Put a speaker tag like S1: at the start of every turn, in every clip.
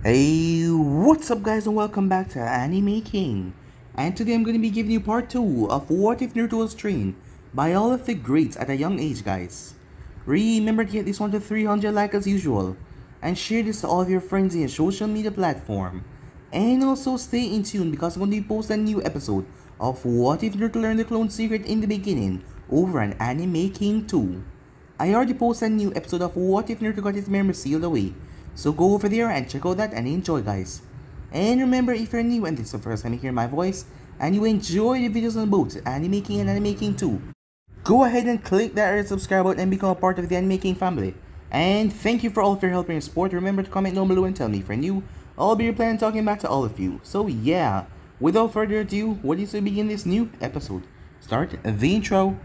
S1: Hey, what's up guys and welcome back to Anime King. And today I'm going to be giving you part 2 of What If Naruto was trained by all of the greats at a young age, guys. Remember to get this one to 300 likes as usual. And share this to all of your friends in your social media platform. And also stay in tune because I'm going to be posting a new episode of What If Naruto Learned the Clone Secret in the Beginning over on Anime King 2. I already posted a new episode of What If Naruto Got His Memory Sealed Away. So go over there and check out that and enjoy, guys. And remember, if you're new and this is the first time you hear my voice and you enjoy the videos on both Anime King and Anime King 2, go ahead and click that red subscribe button and become a part of the Anime King family. And thank you for all of your help and support. Remember to comment down below and tell me if you're new. I'll be replying talking back to all of you. So yeah, without further ado, what is to begin this new episode? Start the intro.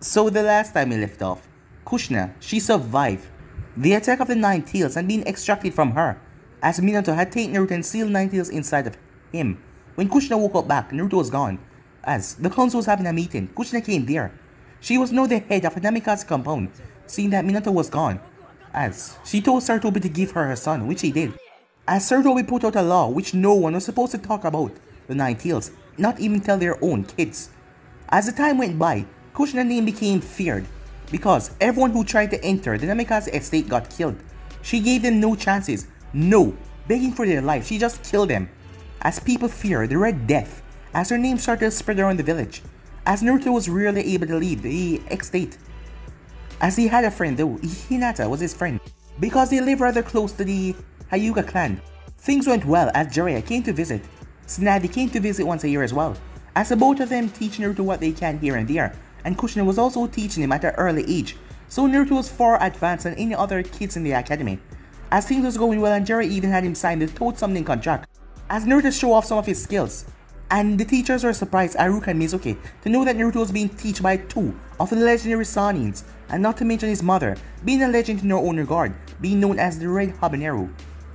S1: So the last time we left off, Kushina, she survived the attack of the Nine Tails and being extracted from her, as Minato had taken Naruto and sealed Nine Tails inside of him. When Kushina woke up back, Naruto was gone. As the council was having a meeting, Kushina came there. She was now the head of a Namikaze compound, seeing that Minato was gone. As she told Sarutobi to give her son, which he did. As Sarutobi put out a law which no one was supposed to talk about the Nine Tails, not even tell their own kids. As the time went by, Kushina's name became feared because everyone who tried to enter the Namikaze estate got killed. She gave them no chances, no, begging for their life, she just killed them. As people feared the Red Death, as her name started to spread around the village, as Naruto was rarely able to leave the estate. As he had a friend though, Hinata was his friend, because they lived rather close to the Hyuga clan. Things went well as Jiraiya came to visit. Tsunade came to visit once a year as well, as the both of them teach Naruto what they can here and there. And Kushina was also teaching him at an early age, so Naruto was far advanced than any other kids in the academy. As things was going well and Jiraiya even had him sign the Toad Summoning contract, as Naruto showed off some of his skills. And the teachers were surprised, Haruka and Mizuki, to know that Naruto was being taught by two of the legendary Sanins, and not to mention his mother, being a legend in her own regard, being known as the Red Habanero.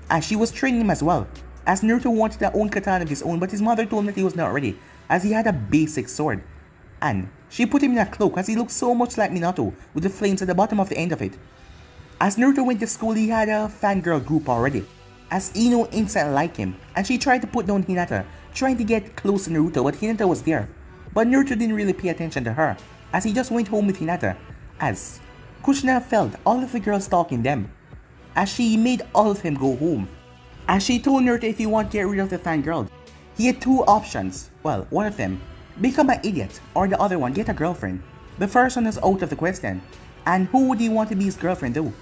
S1: As she was training him as well, as Naruto wanted to own katana of his own, but his mother told him that he was not ready, as he had a basic sword. And she put him in a cloak as he looked so much like Minato with the flames at the bottom of the end of it. As Naruto went to school, he had a fangirl group already, as Ino instantly liked him, and she tried to put down Hinata, trying to get close to Naruto, but Hinata was there. But Naruto didn't really pay attention to her, as he just went home with Hinata, as Kushina felt all of the girls stalking them, as she made all of them go home. As she told Naruto if he wanted to get rid of the fangirl, he had two options. Well, one of them, become an idiot, or the other one, get a girlfriend. The first one is out of the question. And who would he want to be his girlfriend though?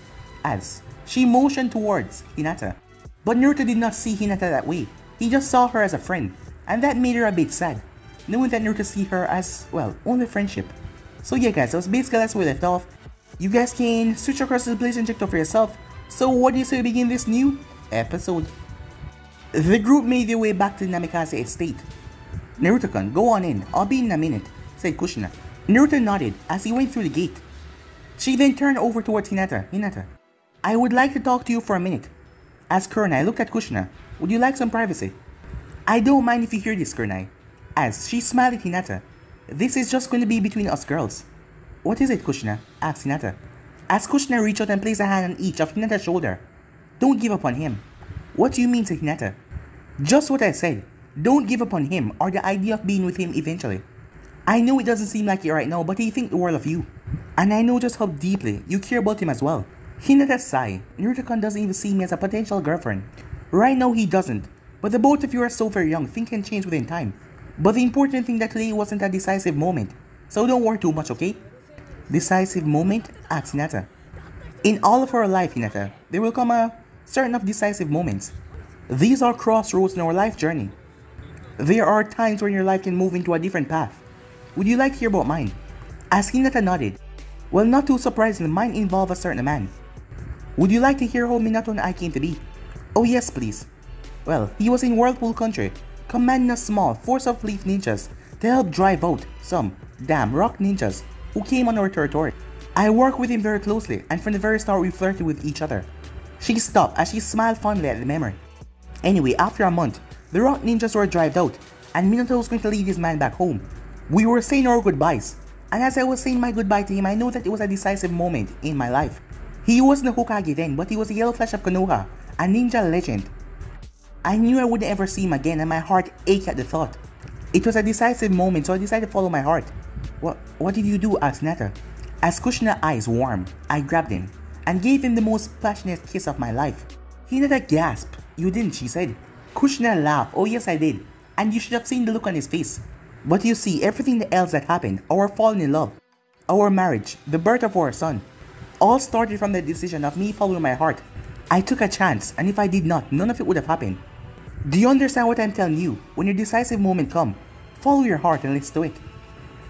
S1: As she motioned towards Hinata. But Naruto did not see Hinata that way. He just saw her as a friend, and that made her a bit sad, knowing that Naruto see her as, well, only friendship. So yeah guys, that was basically that's where we left off. You guys can switch across to the place and check it out for yourself. So what do you say we begin this new episode? The group made their way back to the Namikaze estate. Naruto-kun, go on in, I'll be in a minute, said Kushina. Naruto nodded as he went through the gate. She then turned over towards Hinata. Hinata, I would like to talk to you for a minute. As Kurenai looked at Kushina, would you like some privacy? I don't mind if you hear this, Kurenai. As she smiled at Hinata. This is just going to be between us girls. What is it, Kushina? Asked Hinata. As Kushina reached out and placed a hand on each of Hinata's shoulder. Don't give up on him. What do you mean, said Hinata? Just what I said. Don't give up on him or the idea of being with him eventually. I know it doesn't seem like it right now, but he thinks the world of you. And I know just how deeply you care about him as well. Hinata sighed. Naruto-kun doesn't even see me as a potential girlfriend. Right now he doesn't, but the both of you are so very young, things can change within time. But the important thing that today wasn't a decisive moment, so don't worry too much, okay? Decisive moment? Asked Hinata. In all of our life, Hinata, there will come a certain of decisive moments. These are crossroads in our life journey. There are times when your life can move into a different path. Would you like to hear about mine? As Hinata nodded, well, not too surprisingly, mine involved a certain man. Would you like to hear how Minato and I came to be? Oh yes, please. Well, he was in Whirlpool Country, commanding a small force of leaf ninjas to help drive out some damn rock ninjas who came on our territory. I worked with him very closely, and from the very start we flirted with each other. She stopped as she smiled fondly at the memory. Anyway, after a month, the rock ninjas were driven out, and Minato was going to lead his man back home. We were saying our goodbyes, and as I was saying my goodbye to him, I know that it was a decisive moment in my life. He wasn't a Hokage then, but he was a Yellow Flash of Konoha, a ninja legend. I knew I wouldn't ever see him again, and my heart ached at the thought. It was a decisive moment, so I decided to follow my heart. What did you do? Asked Hinata. As Kushina's eyes warmed, I grabbed him and gave him the most passionate kiss of my life. Hinata gasped. You didn't, she said. Kushina laughed. Oh yes, I did. And you should have seen the look on his face. But you see, everything else that happened, our falling in love, our marriage, the birth of our son, all started from the decision of me following my heart. I took a chance, and if I did not, none of it would have happened. Do you understand what I'm telling you? When your decisive moment comes, follow your heart and listen to it.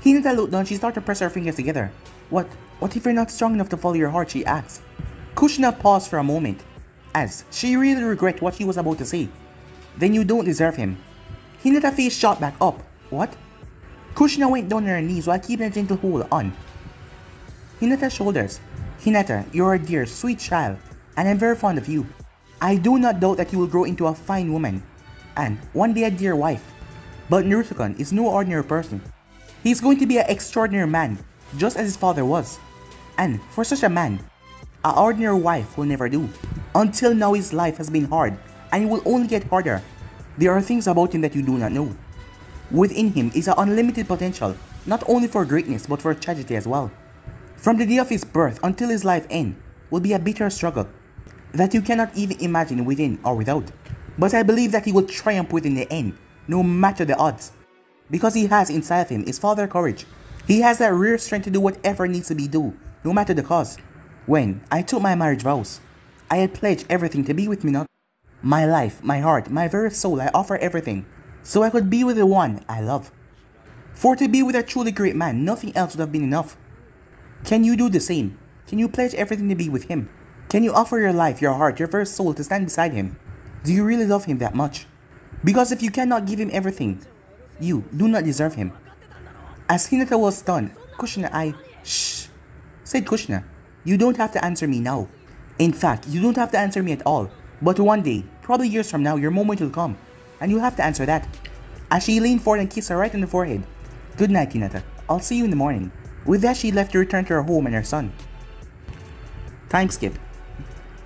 S1: Hinata looked down. She started to press her fingers together. What if you're not strong enough to follow your heart? She asked. Kushina paused for a moment, as she really regretted what she was about to say. Then you don't deserve him. Hinata's face shot back up. What? Kushina went down on her knees while keeping a gentle hold on Hinata's shoulders. Hinata, you're a dear, sweet child, and I'm very fond of you. I do not doubt that you will grow into a fine woman, and one day a dear wife. But Naruto-kun is no ordinary person. He's going to be an extraordinary man, just as his father was. And for such a man, an ordinary wife will never do. Until now his life has been hard, and it will only get harder. There are things about him that you do not know. Within him is an unlimited potential, not only for greatness but for tragedy as well. From the day of his birth until his life end will be a bitter struggle that you cannot even imagine within or without. But I believe that he will triumph within the end, no matter the odds. Because he has inside of him his father's courage. He has that rare strength to do whatever needs to be done, no matter the cause. When I took my marriage vows, I had pledged everything to be with Minato. My life, my heart, my very soul, I offer everything, so I could be with the one I love. For to be with a truly great man, nothing else would have been enough. Can you do the same? Can you pledge everything to be with him? Can you offer your life, your heart, your very soul to stand beside him? Do you really love him that much? Because if you cannot give him everything, you do not deserve him. As Hinata was stunned, Shh, said Kushina. You don't have to answer me now. In fact, you don't have to answer me at all. But one day, probably years from now, your moment will come, and you'll have to answer that. As she leaned forward and kissed her right on the forehead. Good night, Hinata. I'll see you in the morning. With that, she left to return to her home and her son. Time skip.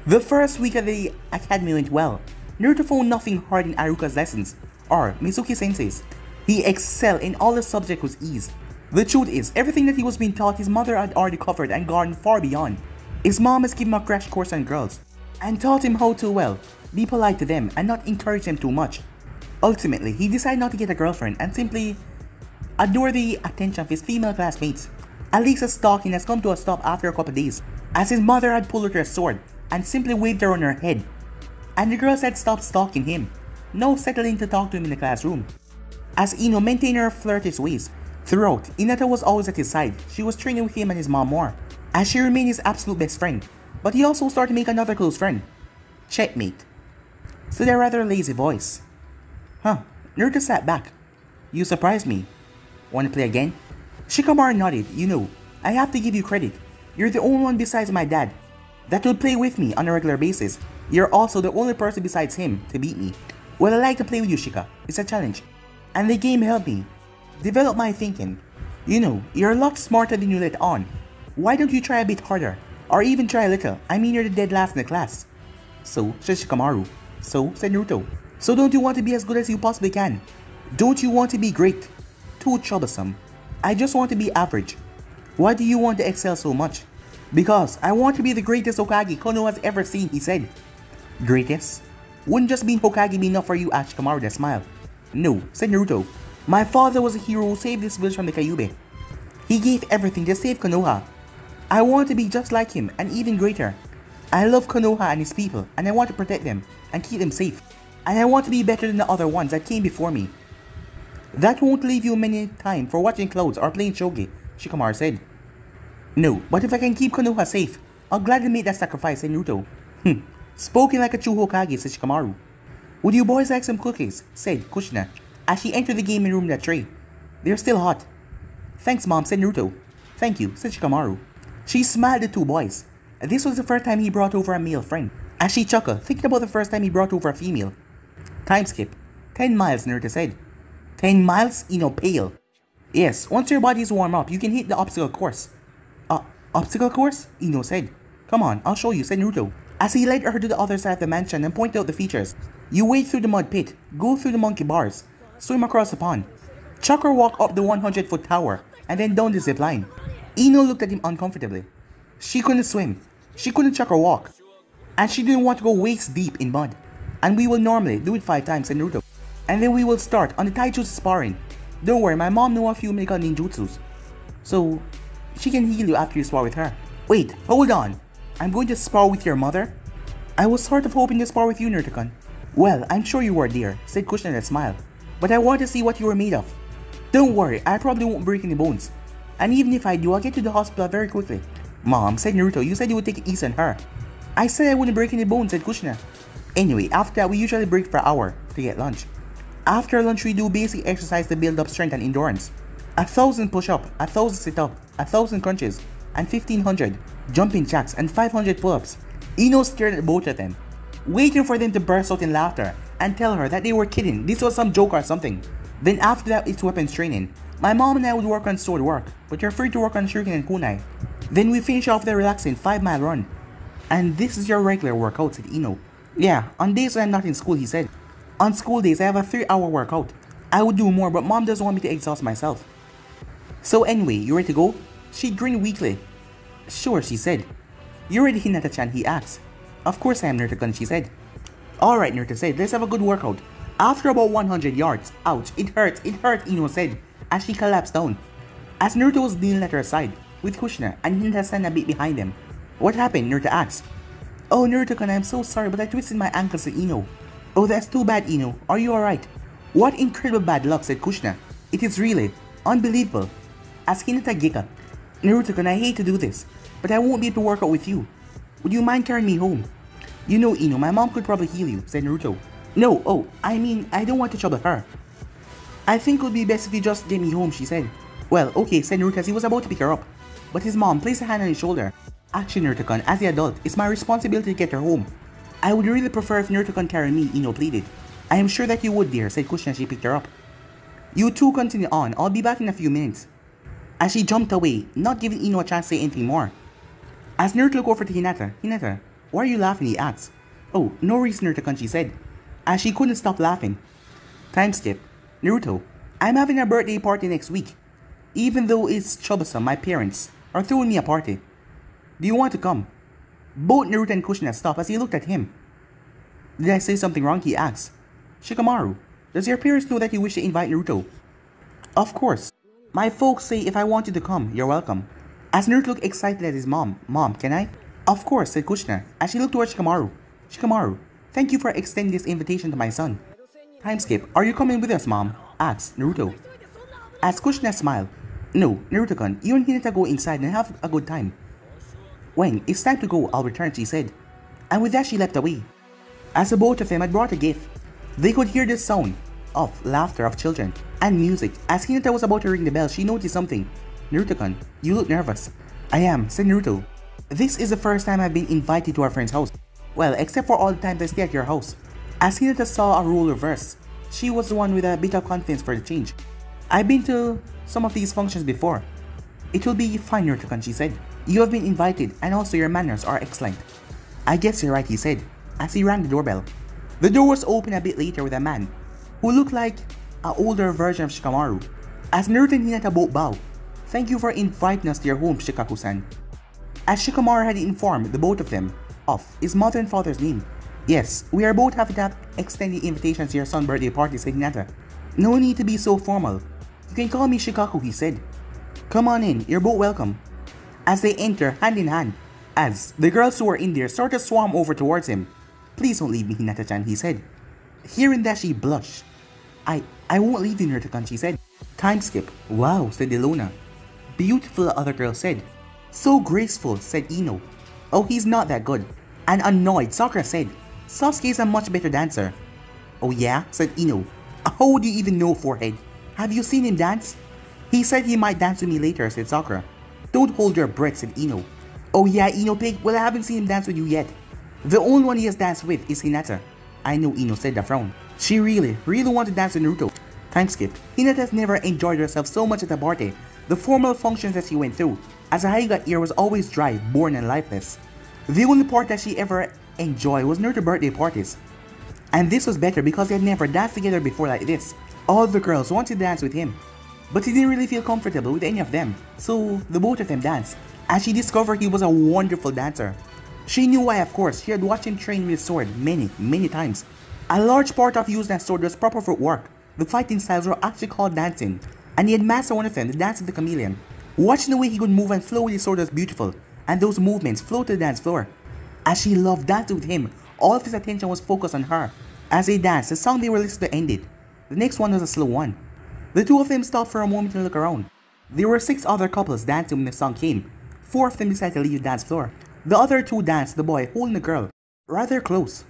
S1: The first week of the academy went well. Naruto found nothing hard in Aruka's lessons, or Mizuki-sensei's. He excelled in all the subjects with ease. The truth is, everything that he was being taught, his mother had already covered and gone far beyond. His mom has given him a crash course on girls, and taught him how to, well, be polite to them and not encourage them too much. Ultimately, he decided not to get a girlfriend and simply adore the attention of his female classmates. Alisa's stalking has come to a stop after a couple days, as his mother had pulled out her sword and simply waved her on her head. And the girls had stopped stalking him, now settling to talk to him in the classroom. As Ino maintained her flirtish ways, throughout, Hinata was always at his side. She was training with him and his mom more, as she remained his absolute best friend. But he also started to make another close friend, Checkmate, said a rather lazy voice. Naruto sat back. You surprised me. Want to play again? Shikamaru nodded. You know, I have to give you credit. You're the only one besides my dad that will play with me on a regular basis. You're also the only person besides him to beat me. Well, I like to play with you, Shika. It's a challenge. And the game helped me develop my thinking. You know, you're a lot smarter than you let on. Why don't you try a bit harder? Or even try a little. I mean, you're the dead last in the class. So, said Shikamaru. So, said Naruto. So don't you want to be as good as you possibly can? Don't you want to be great? Too troublesome. I just want to be average. Why do you want to excel so much? Because I want to be the greatest Hokage Konoha has ever seen, he said. Greatest? Wouldn't just being Hokage be enough for you? Asked Shikamaru with a smile. No, said Naruto. My father was a hero who saved this village from the Kyuubi. He gave everything to save Konoha. I want to be just like him and even greater. I love Konoha and his people, and I want to protect them and keep them safe. And I want to be better than the other ones that came before me. That won't leave you many time for watching clouds or playing shogi, Shikamaru said. No, but if I can keep Konoha safe, I'll gladly make that sacrifice, said Naruto. Spoken like a true Hokage, said Shikamaru. Would you boys like some cookies? Said Kushina, as she entered the gaming room with a tray. They're still hot. Thanks, Mom, said Naruto. Thank you, said Shikamaru. She smiled at the two boys. This was the first time he brought over a male friend, as she chuckled, thinking about the first time he brought over a female. Time skip. 10 miles, Naruto said. 10 miles? Pale. Yes, once your body is warm up, you can hit the obstacle course. Obstacle course? Ino said. Come on, I'll show you, said Naruto, as he led her to the other side of the mansion and pointed out the features. You wade through the mud pit, go through the monkey bars, swim across the pond, chuck or walk up the 100-foot tower, and then down the zip line. Ino looked at him uncomfortably. She couldn't swim, she couldn't chuck or walk, and she didn't want to go waist deep in mud. And we will normally do it 5 times, said Naruto. And then we will start on the taijutsu sparring. Don't worry, my mom knows a few medical ninjutsus, so she can heal you after you spar with her. Wait, hold on. I'm going to spar with your mother? I was sort of hoping to spar with you, Naruto-kun. Well, I'm sure you were, dear, said Kushina with a smile. But I want to see what you were made of. Don't worry, I probably won't break any bones. And even if I do, I'll get to the hospital very quickly. Mom, said Naruto, you said you would take it easy on her. I said I wouldn't break any bones, said Kushina. Anyway, after that, we usually break for an hour to get lunch. After lunch, we do basic exercise to build up strength and endurance. 1,000 push-up, 1,000 sit-up, 1,000 crunches, and 1,500 jumping jacks and 500 pull-ups. Ino stared at both of them, waiting for them to burst out in laughter and tell her that they were kidding, this was some joke or something. Then after that, it's weapons training. My mom and I would work on sword work, but you're free to work on shuriken and kunai. Then we finish off the relaxing 5-mile run. And this is your regular workout, said Ino. Yeah, on days when I'm not in school, he said. On school days, I have a 3-hour workout. I would do more, but mom doesn't want me to exhaust myself. So anyway, you ready to go? She grinned weakly. Sure, she said. You ready, Hinata-chan? He asked. Of course I am, Naruto-kun, she said. Alright, Naruto said, let's have a good workout. After about 100 yards, ouch, it hurt, Ino said, as she collapsed down. As Naruto was kneeling at her side, with Kushina and Hinata-san a bit behind them. What happened? Naruto asked. Oh, Naruto-kun, I'm so sorry, but I twisted my ankle, said Ino. Oh, that's too bad, Ino. Are you alright? What incredible bad luck, said Kushina. It is really unbelievable. As Hinata giggled. Naruto-kun, I hate to do this, but I won't be able to work out with you. Would you mind carrying me home? You know, Ino, my mom could probably heal you, said Naruto. No, I mean, I don't want to trouble her. I think it would be best if you just get me home, she said. Well, okay, said Naruto as he was about to pick her up. But his mom placed a hand on his shoulder. Actually, Naruto-kun, as the adult, it's my responsibility to get her home. I would really prefer if Naruto-kun carried me, Ino pleaded. I am sure that you would, dear, said Kushina as she picked her up. You two continue on, I'll be back in a few minutes. As she jumped away, not giving Ino a chance to say anything more. As Naruto looked over to Hinata, Hinata, why are you laughing? He asked. Oh, no reason, Naruto-kun, she said, as she couldn't stop laughing. Time skip. Naruto, I'm having a birthday party next week. Even though it's troublesome, my parents are throwing me a party. Do you want to come? Both Naruto and Kushina stopped as he looked at him. Did I say something wrong? He asked. Shikamaru, does your parents know that you wish to invite Naruto? Of course. My folks say if I want you to come, you're welcome. As Naruto looked excited at his mom, Mom, can I? Of course, said Kushina, as she looked towards Shikamaru. Shikamaru, thank you for extending this invitation to my son. Time skip, are you coming with us, Mom? Asked Naruto. As Kushina smiled. No, Naruto-kun, you and Hinata go inside and have a good time. When it's time to go, I'll return, she said. And with that, she leapt away. As the both of them had brought a gift, they could hear the sound of laughter of children and music. As Hinata was about to ring the bell, she noticed something. Naruto-kun, you look nervous. I am, said Naruto. This is the first time I've been invited to our friend's house. Well, except for all the times I stay at your house. As Hinata saw a role reversed, she was the one with a bit of confidence for the change. I've been to some of these functions before. It will be fine, Naruto-kun, she said. You have been invited, and also your manners are excellent. I guess you're right, he said, as he rang the doorbell. The door was opened a bit later with a man, who looked like an older version of Shikamaru. As Naruto and Hinata both bowed, thank you for inviting us to your home, Shikaku-san. As Shikamaru had informed the both of them of his mother and father's name. Yes, we are both happy to have extended invitations to your son's birthday party, said Hinata. No need to be so formal. You can call me Shikaku, he said. Come on in, you're both welcome. As they enter hand in hand, as the girls who were in there sort of swarm over towards him. Please don't leave me, Hinata-chan, he said. Hearing that, she blushed. I won't leave you, Naruto-kun, she said. Time skip. Wow, said Delona. beautiful, the other girl said. So graceful, said Ino. Oh, he's not that good. And annoyed, Sakura said. Sasuke is a much better dancer. Oh yeah, said Ino. How do you even know, Forehead? Have you seen him dance? He said he might dance with me later, said Sakura. Don't hold your breath, said Ino. Oh yeah, Ino Pig, well I haven't seen him dance with you yet. The only one he has danced with is Hinata. I know, Ino said that frown. She really wanted to dance with Naruto. Time skip. Hinata has never enjoyed herself so much at a party. The formal functions that she went through, as a Hyuga ear was always dry, boring and lifeless. The only part that she ever enjoyed was Naruto birthday parties. And this was better because they had never danced together before like this. All the girls wanted to dance with him, but he didn't really feel comfortable with any of them, so the both of them danced. And she discovered he was a wonderful dancer. She knew why, of course. She had watched him train with his sword many times. A large part of using that sword was proper footwork. The fighting styles were actually called dancing, and he had mastered one of them, the dance of the chameleon. Watching the way he could move and flow with his sword was beautiful, and those movements flowed to the dance floor. As she loved dancing with him, all of his attention was focused on her. As they danced, the song they were listening to ended. The next one was a slow one. The two of them stopped for a moment to look around. There were 6 other couples dancing when the song came. 4 of them decided to leave the dance floor. The other 2 danced the boy holding the girl, rather close.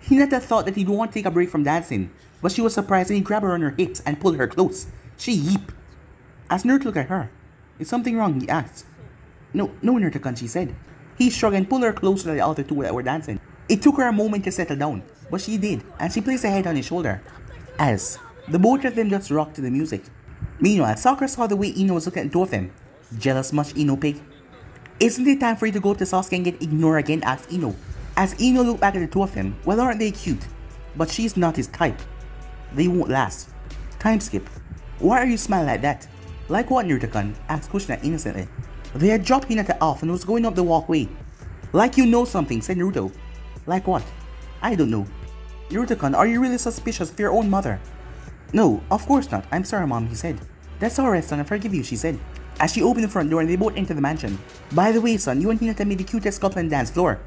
S1: Hinata thought that he'd want to take a break from dancing, but she was surprised when he grabbed her on her hips and pulled her close. She yeeped. As Naruto looked at her, "Is something wrong?" he asked. No, Naruto-kun," she said. He shrugged and pulled her closer to the other 2 that were dancing. It took her a moment to settle down, but she did, and she placed her head on his shoulder. As the both of them just rocked to the music. Meanwhile, Sakura saw the way Ino was looking at the 2 of them. Jealous much, Ino Pig? Isn't it time for you to go to Sasuke and get ignored again? Asked Ino. As Ino looked back at the 2 of them, well, aren't they cute? But she's not his type. They won't last. Time skip. Why are you smiling like that? Like what, Naruto-kun? Asked Kushina innocently. They had dropped Hinata off and was going up the walkway. Like you know something, said Naruto. Like what? I don't know. Naruto-kun, are you really suspicious of your own mother? No, of course not. I'm sorry, Mom, he said. That's alright, son, I forgive you, she said. As she opened the front door and they both entered the mansion. By the way, son, you and Hinata made the cutest couple on the dance floor.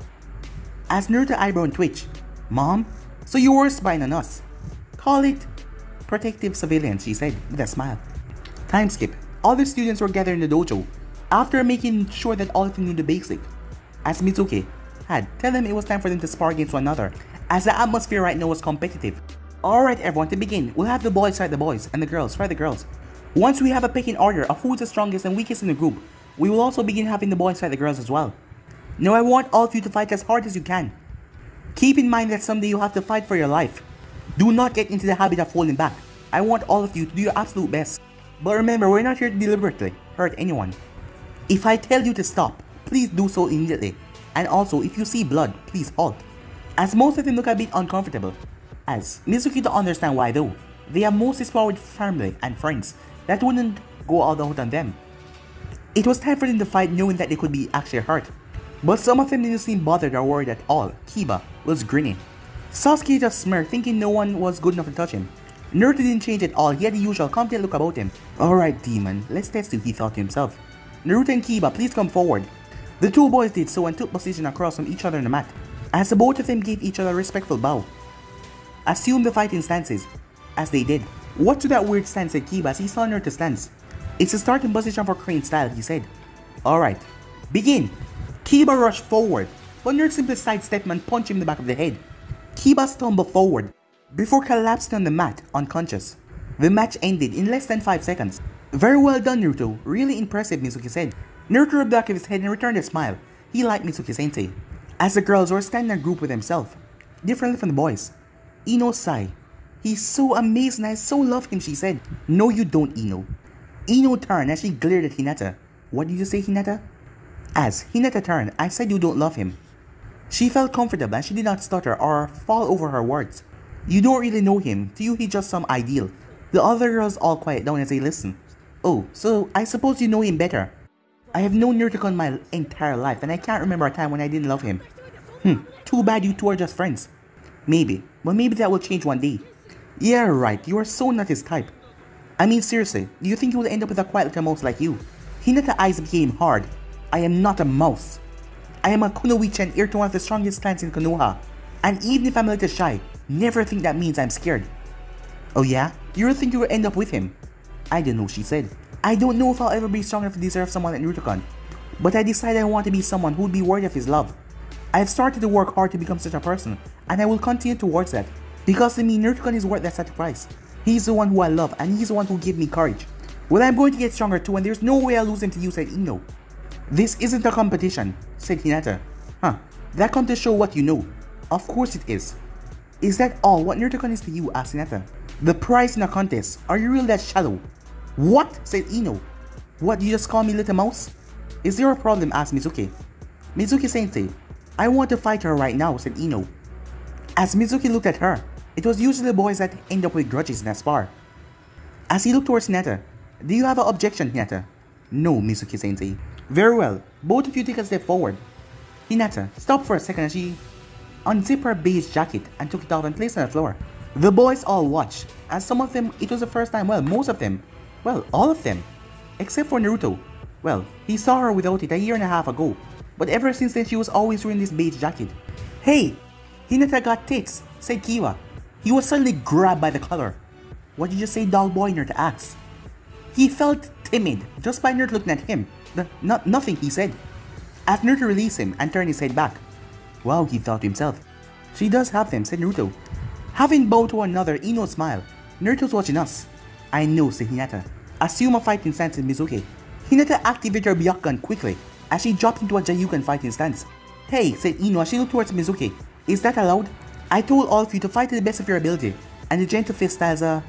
S1: As Naruto eyebrow and twitch. Mom? So you were spying on us? Call it protective surveillance, she said with a smile. Time skip. All the students were gathered in the dojo. After making sure that all of them knew the basic. As Mitsuki had, tell them it was time for them to spar against one another, as the atmosphere right now was competitive. Alright everyone, to begin, we'll have the boys fight the boys, and the girls fight the girls. Once we have a pecking order of who's the strongest and weakest in the group, we will also begin having the boys fight the girls as well. Now I want all of you to fight as hard as you can. Keep in mind that someday you'll have to fight for your life. Do not get into the habit of holding back. I want all of you to do your absolute best. But remember, we're not here to deliberately hurt anyone. If I tell you to stop, please do so immediately. And also, if you see blood, please halt. As most of them look a bit uncomfortable. As Mizuki don't understand why though. They have mostly sparred with family and friends that wouldn't go all out on them. It was time for them to fight knowing that they could be actually hurt. But some of them didn't seem bothered or worried at all. Kiba was grinning. Sasuke just smirked, thinking no one was good enough to touch him. Naruto didn't change at all, he had the usual confident look about him. Alright demon, let's test you, he thought to himself. Naruto and Kiba, please come forward. The 2 boys did so and took position across from each other on the mat, as the both of them gave each other a respectful bow. Assume the fighting stances, as they did. What to that weird stance, said Kiba as he saw Naruto stance. It's a starting position for crane style, he said. Alright, begin. Kiba rushed forward, but Naruto simply sidestepped him and punched him in the back of the head. Kiba stumbled forward, before collapsing on the mat, unconscious. The match ended in less than 5 seconds. Very well done, Naruto. Really impressive, Mizuki said. Naruto rubbed the back of his head and returned a smile. He liked Mitsuki-sensei. As the girls were standing in a group with themselves, differently from the boys. Ino sighed. He's so amazing, I so love him, she said. No you don't, Ino. Ino turned as she glared at Hinata. What did you say, Hinata? As Hinata turned, I said you don't love him. She felt comfortable and she did not stutter or fall over her words. You don't really know him, to you he's just some ideal. The other girls all quiet down as they listen. Oh, so I suppose you know him better. I have known Naruto my entire life and I can't remember a time when I didn't love him. Too bad you two are just friends. Maybe, but maybe that will change one day. Yeah, right, you are so not his type. I mean seriously, do you think you will end up with a quiet little mouse like you? Hinata's eyes became hard. I am not a mouse. I am a Kunoichi and heir to one of the strongest clans in Konoha. And even if I'm a little shy, never think that means I'm scared. Oh yeah? You really think you will end up with him? I don't know, she said. I don't know if I'll ever be strong enough to deserve someone like Naruto-kun, but I decided I want to be someone who would be worthy of his love. I have started to work hard to become such a person, and I will continue towards that, because to me, Naruto-kun is worth that sacrifice. He's the one who I love, and he's the one who gave me courage. Well, I'm going to get stronger too, and there's no way I'll lose him to you, said Ino. This isn't a competition, said Hinata. Huh, that comes to show what you know. Of course it is. Is that all what Naruto-kun is to you, asked Hinata. The prize in a contest, are you really that shallow? What? Said Ino. What, you just call me little mouse? Is there a problem, asked Mizuki. Mizuki-sensei, I want to fight her right now, said Ino. As Mizuki looked at her, it was usually the boys that end up with grudges in a spar. As he looked towards Hinata, do you have an objection, Hinata? No, Mizuki-sensei. Very well, both of you take a step forward. Hinata stopped for a second as she unzipped her beige jacket and took it off and placed it on the floor. The boys all watched, as some of them it was the first time, well, most of them, well, all of them, except for Naruto. Well, he saw her without it a year and a half ago, but ever since then she was always wearing this beige jacket. Hey, Hinata got tits, said Kiwa. He was suddenly grabbed by the collar. What did you say, dog boy? Naruto asked. He felt timid just by Naruto looking at him. Nothing, he said. As Naruto released him and turned his head back. Wow, he thought to himself. She does have them, said Naruto. Having bowed to one another, Ino smiled. Naruto's watching us. I know, said Hinata. Assume a fighting stance in Mizuki. Hinata activated her Byakugan quickly as she dropped into a Jayugan fighting stance. Hey, said Ino as she looked towards Mizuki. Is that allowed? I told all of you to fight to the best of your ability, and the gentle fist style's a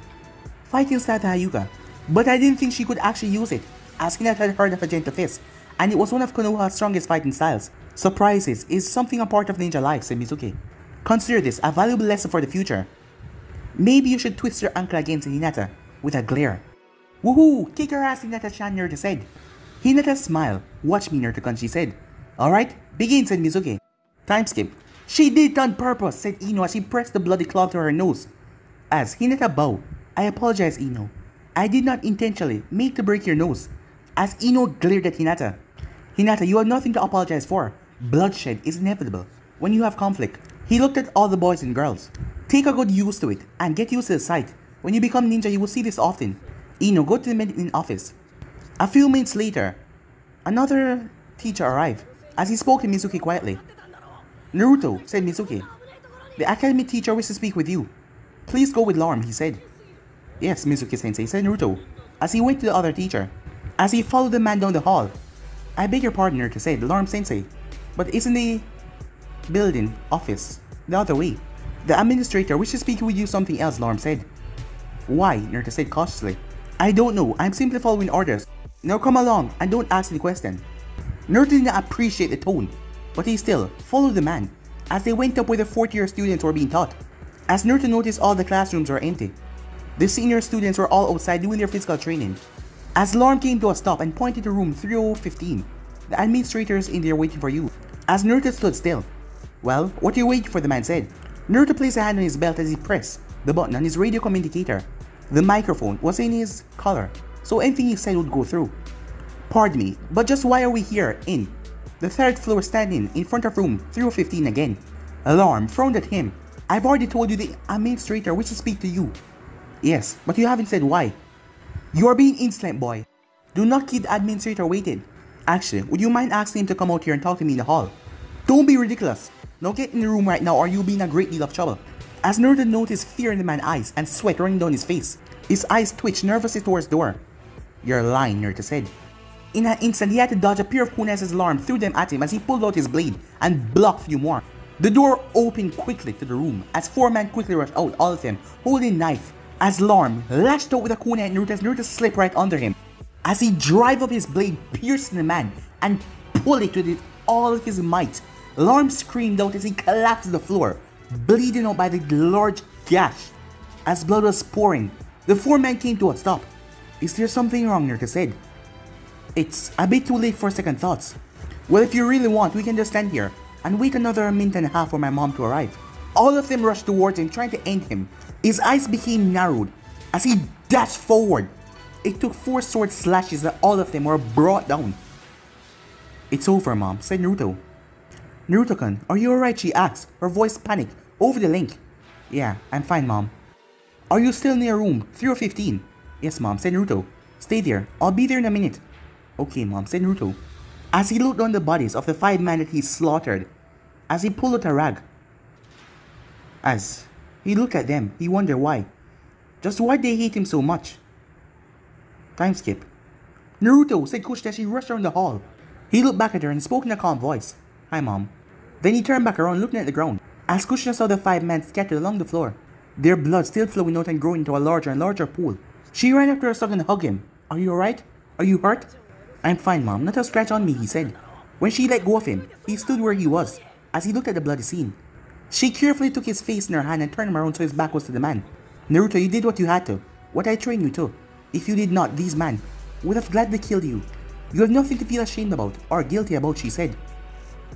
S1: fighting style to Hyuga. But I didn't think she could actually use it, as Hinata had heard of a gentle fist, and it was one of Konoha's strongest fighting styles. Surprises is something a part of ninja life, said Mizuki. Consider this a valuable lesson for the future. Maybe you should twist your ankle against Hinata, with a glare. Woohoo! Kick her ass, Hinata-chan, Naruto said. Hinata smiled. Watch me, Naruto-kun, she said. Alright, begin, said Mizuki. Time skip. She did it on purpose, said Ino as she pressed the bloody cloth to her nose. As Hinata bowed, I apologize, Ino. I did not intentionally make to break your nose. As Ino glared at Hinata. Hinata, you have nothing to apologize for. Bloodshed is inevitable when you have conflict. He looked at all the boys and girls. Take a good use to it and get used to the sight. When you become ninja, you will see this often. Ino, go to the medicine office. A few minutes later, another teacher arrived as he spoke to Mizuki quietly. Naruto, said Mizuki. The academy teacher wishes to speak with you. Please go with Lorm, he said. Yes, Mizuki-sensei, said Naruto, as he went to the other teacher. As he followed the man down the hall. I beg your pardon, Naruto said, Lorm-sensei, but isn't the building office the other way? The administrator wishes to speak with you something else, Lorm said. Why? Naruto said cautiously. I don't know, I'm simply following orders. Now come along and don't ask any question. Naruto did not appreciate the tone, but he still followed the man as they went up where the fourth-year students were being taught. As Naruto noticed all the classrooms were empty, the senior students were all outside doing their physical training. As Lorm came to a stop and pointed to room 3015, the administrator is in there waiting for you. As Naruto stood still. Well, what are you waiting for? The man said. Naruto placed a hand on his belt as he pressed the button on his radio communicator. The microphone was in his collar, so anything he said would go through. Pardon me, but just why are we here in the third floor standing in front of room 3015 again? Lorm frowned at him. I've already told you the administrator wishes to speak to you. Yes, but you haven't said why. You are being insolent, boy. Do not keep the administrator waiting. Actually, would you mind asking him to come out here and talk to me in the hall? Don't be ridiculous. Now get in the room right now or you'll be in a great deal of trouble. As Naruto noticed fear in the man's eyes and sweat running down his face, his eyes twitched nervously towards the door. You're lying, Naruto said. In an instant, he had to dodge a pair of kunai's alarm, threw them at him as he pulled out his blade and blocked a few more. The door opened quickly to the room as four men quickly rushed out, all of them holding a knife. As Lorm lashed out with a kunai at Naruto as Naruto slipped right under him. As he drive up his blade, piercing the man and pulled it with all of his might. Lorm screamed out as he collapsed to the floor, bleeding out by the large gash. As blood was pouring, the four men came to a stop. Is there something wrong? Naruto said. It's a bit too late for second thoughts. Well, if you really want, we can just stand here and wait another minute and a half for my mom to arrive. All of them rushed towards him, trying to end him. His eyes became narrowed as he dashed forward. It took 4 sword slashes that all of them were brought down. It's over, Mom, said Naruto. Naruto-kun, are you alright? She asked, her voice panicked over the link. Yeah, I'm fine, Mom. Are you still near room 3015? Yes, Mom, said Naruto. Stay there. I'll be there in a minute. Okay, Mom, said Naruto. As he looked on the bodies of the 5 men that he slaughtered, as he pulled out a rag. As he looked at them, he wondered why. Just why they hate him so much. Time skip. Naruto, said Kushina as she rushed around the hall. He looked back at her and spoke in a calm voice. Hi, Mom. Then he turned back around looking at the ground. As Kushina saw the 5 men scattered along the floor, their blood still flowing out and growing into a larger and larger pool. She ran after her son and hugged him. Are you alright? Are you hurt? I'm fine, Mom. Not a scratch on me, he said. When she let go of him, he stood where he was, as he looked at the bloody scene. She carefully took his face in her hand and turned him around so his back was to the man. Naruto, you did what you had to. What I trained you to. If you did not, these men would have gladly killed you. You have nothing to feel ashamed about or guilty about, she said.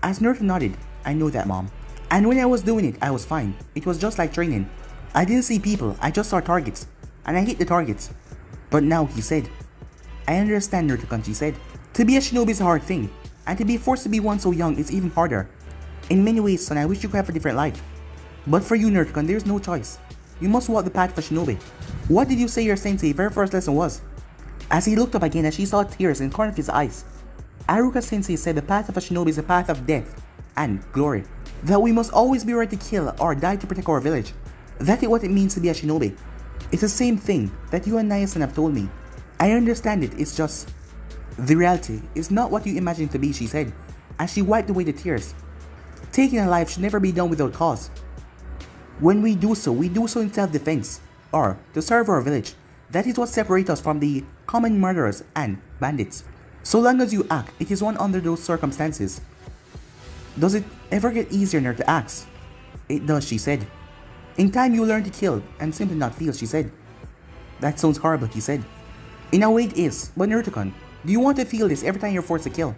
S1: As Naruto nodded, I know that, Mom. And when I was doing it, I was fine. It was just like training. I didn't see people, I just saw targets. And I hit the targets. But now, he said. I understand, Naruto-kun, she said. To be a shinobi is a hard thing. And to be forced to be one so young is even harder. In many ways, son, I wish you could have a different life. But for you, Naruto-kun, there is no choice. You must walk the path of a shinobi. What did you say your sensei very first lesson was? As he looked up again, as she saw tears in the corner of his eyes, Aruka Sensei said the path of a shinobi is a path of death and glory. That we must always be ready to kill or die to protect our village. That is what it means to be a shinobi. It's the same thing that you and Naya-san have told me. I understand it, it's just... The reality is not what you imagine it to be, she said, as she wiped away the tears. Taking a life should never be done without cause. When we do so in self-defense, or to serve our village. That is what separates us from the common murderers and bandits. So long as you act, it is one under those circumstances. Does it ever get easier, Naruto asked. It does, she said. In time you learn to kill and simply not feel, she said. That sounds horrible, he said. In a way it is, but Naruto-kun, do you want to feel this every time you're forced to kill?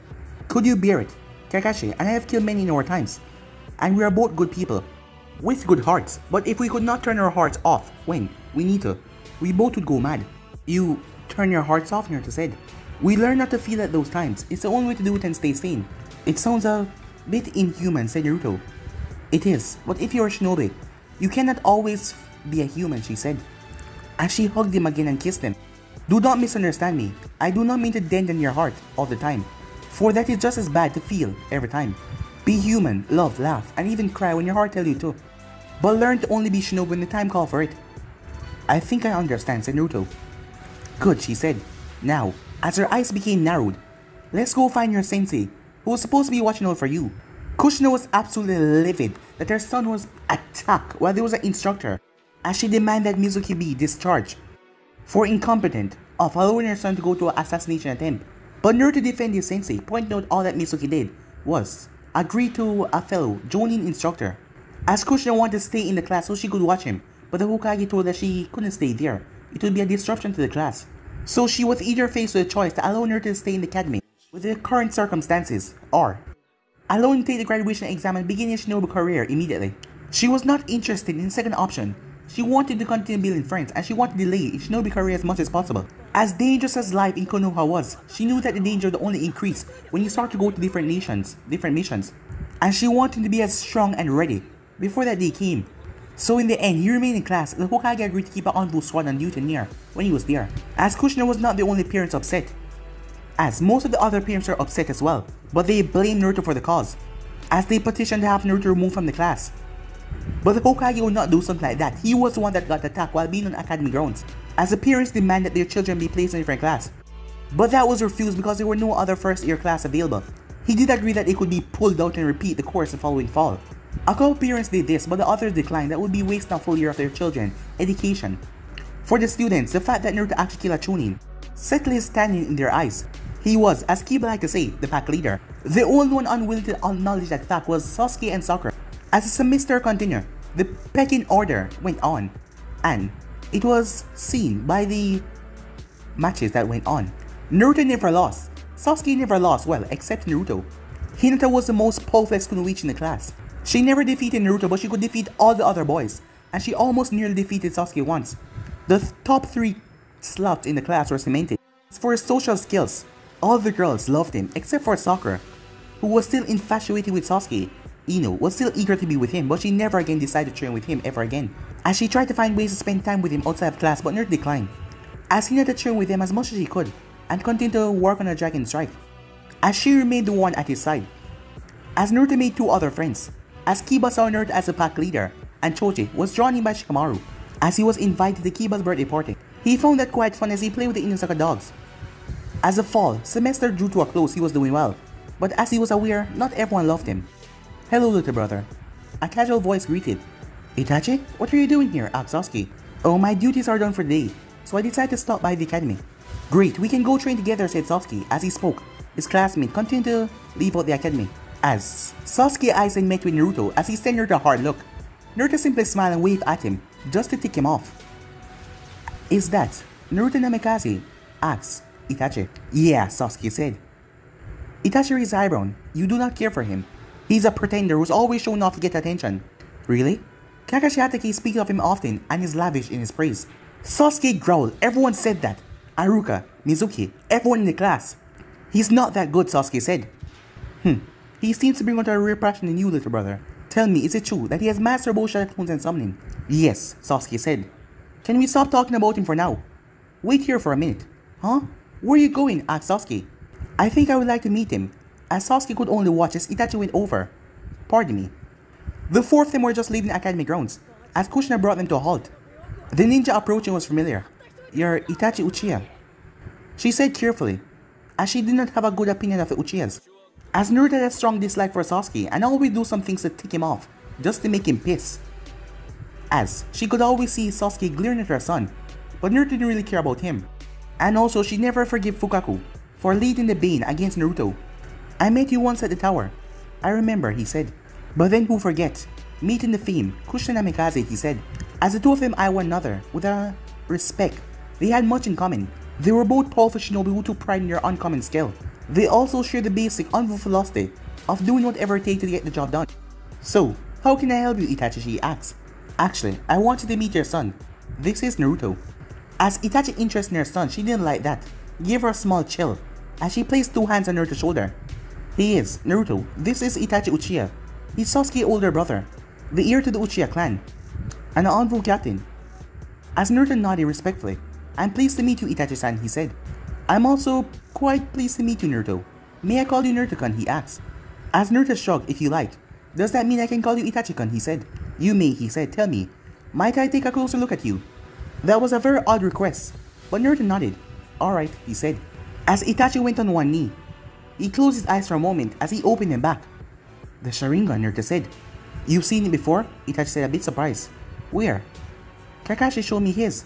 S1: Could you bear it? Kakashi and I have killed many in our times. And we are both good people. With good hearts. But if we could not turn our hearts off when we need to, we both would go mad. You turn your hearts off, Naruto said. We learn not to feel at those times. It's the only way to do it and stay sane. It sounds a bit inhuman, said Naruto. It is, but if you're a shinobi, you cannot always be a human, she said. As she hugged him again and kissed him. Do not misunderstand me. I do not mean to dent in your heart all the time. For that is just as bad to feel every time. Be human, love, laugh, and even cry when your heart tells you to. But learn to only be shinobi when the time calls for it. I think I understand, said Naruto. Good, she said. Now, as her eyes became narrowed, let's go find your sensei, who was supposed to be watching out for you. Kushina was absolutely livid that her son was attacked while there was an instructor, as she demanded that Mizuki be discharged for incompetent of allowing her son to go to an assassination attempt. But Naruto defended his sensei, pointing out all that Mizuki did was agree to a fellow joining instructor, as Kushina wanted to stay in the class so she could watch him, but the Hokage told her she couldn't stay there. It would be a disruption to the class. So she was either faced with a choice to allow Naruto to stay in the academy with the current circumstances, or allow him to take the graduation exam and begin his shinobi career immediately. She was not interested in the second option. She wanted to continue building friends, and she wanted to delay his shinobi career as much as possible. As dangerous as life in Konoha was, she knew that the danger would only increase when you start to go to different missions, and she wanted to be as strong and ready before that day came. So in the end, he remained in class. The Hokage agreed to keep an envoy squad on duty near when he was there, as Kushina was not the only parents upset, as most of the other parents were upset as well, but they blamed Naruto for the cause, as they petitioned to have Naruto removed from the class. But the Hokage would not do something like that. He was the one that got attacked while being on academy grounds, as the parents demanded their children be placed in a different class. But that was refused because there were no other first year class available. He did agree that they could be pulled out and repeat the course the following fall. A couple parents did this, but the others declined. That would be wasting a full year of their children's education. For the students, the fact that Naruto actually killed a Chunin settled his standing in their eyes. He was, as Kiba liked to say, the pack leader. The only one unwilling to acknowledge that fact was Sasuke and Sakura. As the semester continued, the pecking order went on, and it was seen by the matches that went on. Naruto never lost. Sasuke never lost, well, except Naruto. Hinata was the most powerful kunoichi in the class. She never defeated Naruto, but she could defeat all the other boys, and she almost nearly defeated Sasuke once. The top 3 slots in the class were cemented. As for his social skills, all the girls loved him except for Sakura, who was still infatuated with Sasuke. Ino was still eager to be with him, but she never again decided to train with him ever again, as she tried to find ways to spend time with him outside of class, but Naruto declined. as he had to train with him as much as he could and continued to work on a dragon strike, as she remained the one at his side. As Naruto made two other friends, as Kiba saw Naruto as a pack leader and Choji was drawn in by Shikamaru, as he was invited to Kiba's birthday party. He found that quite fun as he played with the Inusaka dogs. As the fall semester drew to a close, he was doing well, but as he was aware, not everyone loved him. "Hello, little brother," a casual voice greeted. "Itachi, what are you doing here?" asked Sasuke. "Oh, my duties are done for the day, so I decided to stop by the academy." "Great, we can go train together," said Sasuke. As he spoke, his classmate continued to leave out the academy. As Sasuke's eyes then met with Naruto as he sent Naruto a hard look. Naruto simply smiled and waved at him, just to tick him off. "Is that Naruto Namikaze?" asked Itachi. "Yeah," Sasuke said. Itachi raised his eyebrow. "You do not care for him. He's a pretender who's always shown off to get attention." "Really?" Kakashi Hatake speaks of him often and is lavish in his praise. Sasuke growled. "Everyone said that. Aruka, Mizuki, everyone in the class." "He's not that good," Sasuke said. He seems to bring out a rare passion in you, little brother. Tell me, is it true that he has mastered both shadow clones and summoning?" "Yes," Sasuke said. "Can we stop talking about him for now? Wait here for a minute." "Huh? Where are you going?" asked Sasuke. "I think I would like to meet him." As Sasuke could only watch as Itachi went over. "Pardon me." The four of them were just leaving the academy grounds, as Kushina brought them to a halt. The ninja approaching was familiar. "You're Itachi Uchiha," she said carefully, as she did not have a good opinion of the Uchihas. As Naruto had a strong dislike for Sasuke and always do some things to tick him off, just to make him piss. As she could always see Sasuke glaring at her son, but Naruto didn't really care about him. And also she never forgave Fukaku for leading the Bane against Naruto. "I met you once at the tower. I remember," he said. "But then who forgets? Meeting the fame, Kushina Namikaze," he said. As the two of them eyed one another with a respect, they had much in common. They were both powerful shinobi who took pride in their uncommon skill. They also shared the basic unmoved philosophy of doing whatever it takes to get the job done. "So, how can I help you, Itachi?" she asked. "Actually, I wanted to meet your son. This is Naruto." As Itachi interested in her son, she didn't like that. Gave her a small chill, as she placed two hands on Naruto's shoulder. "He is Naruto. This is Itachi Uchiha. He's Sasuke's older brother, the heir to the Uchiha clan, and an envoy captain." As Naruto nodded respectfully, "I'm pleased to meet you, Itachi-san," he said. "I'm also quite pleased to meet you, Naruto. May I call you Naruto-kun?" he asked. As Naruto shrugged, "If you like." "Does that mean I can call you Itachi-kun?" he said. "You may," he said. "Tell me, might I take a closer look at you?" That was a very odd request, but Naruto nodded. "Alright," he said. As Itachi went on one knee, he closed his eyes for a moment as he opened them back. "The Sharingan," Naruto said. "You've seen it before?" Itachi said, a bit surprised. "Where?" "Kakashi showed me his."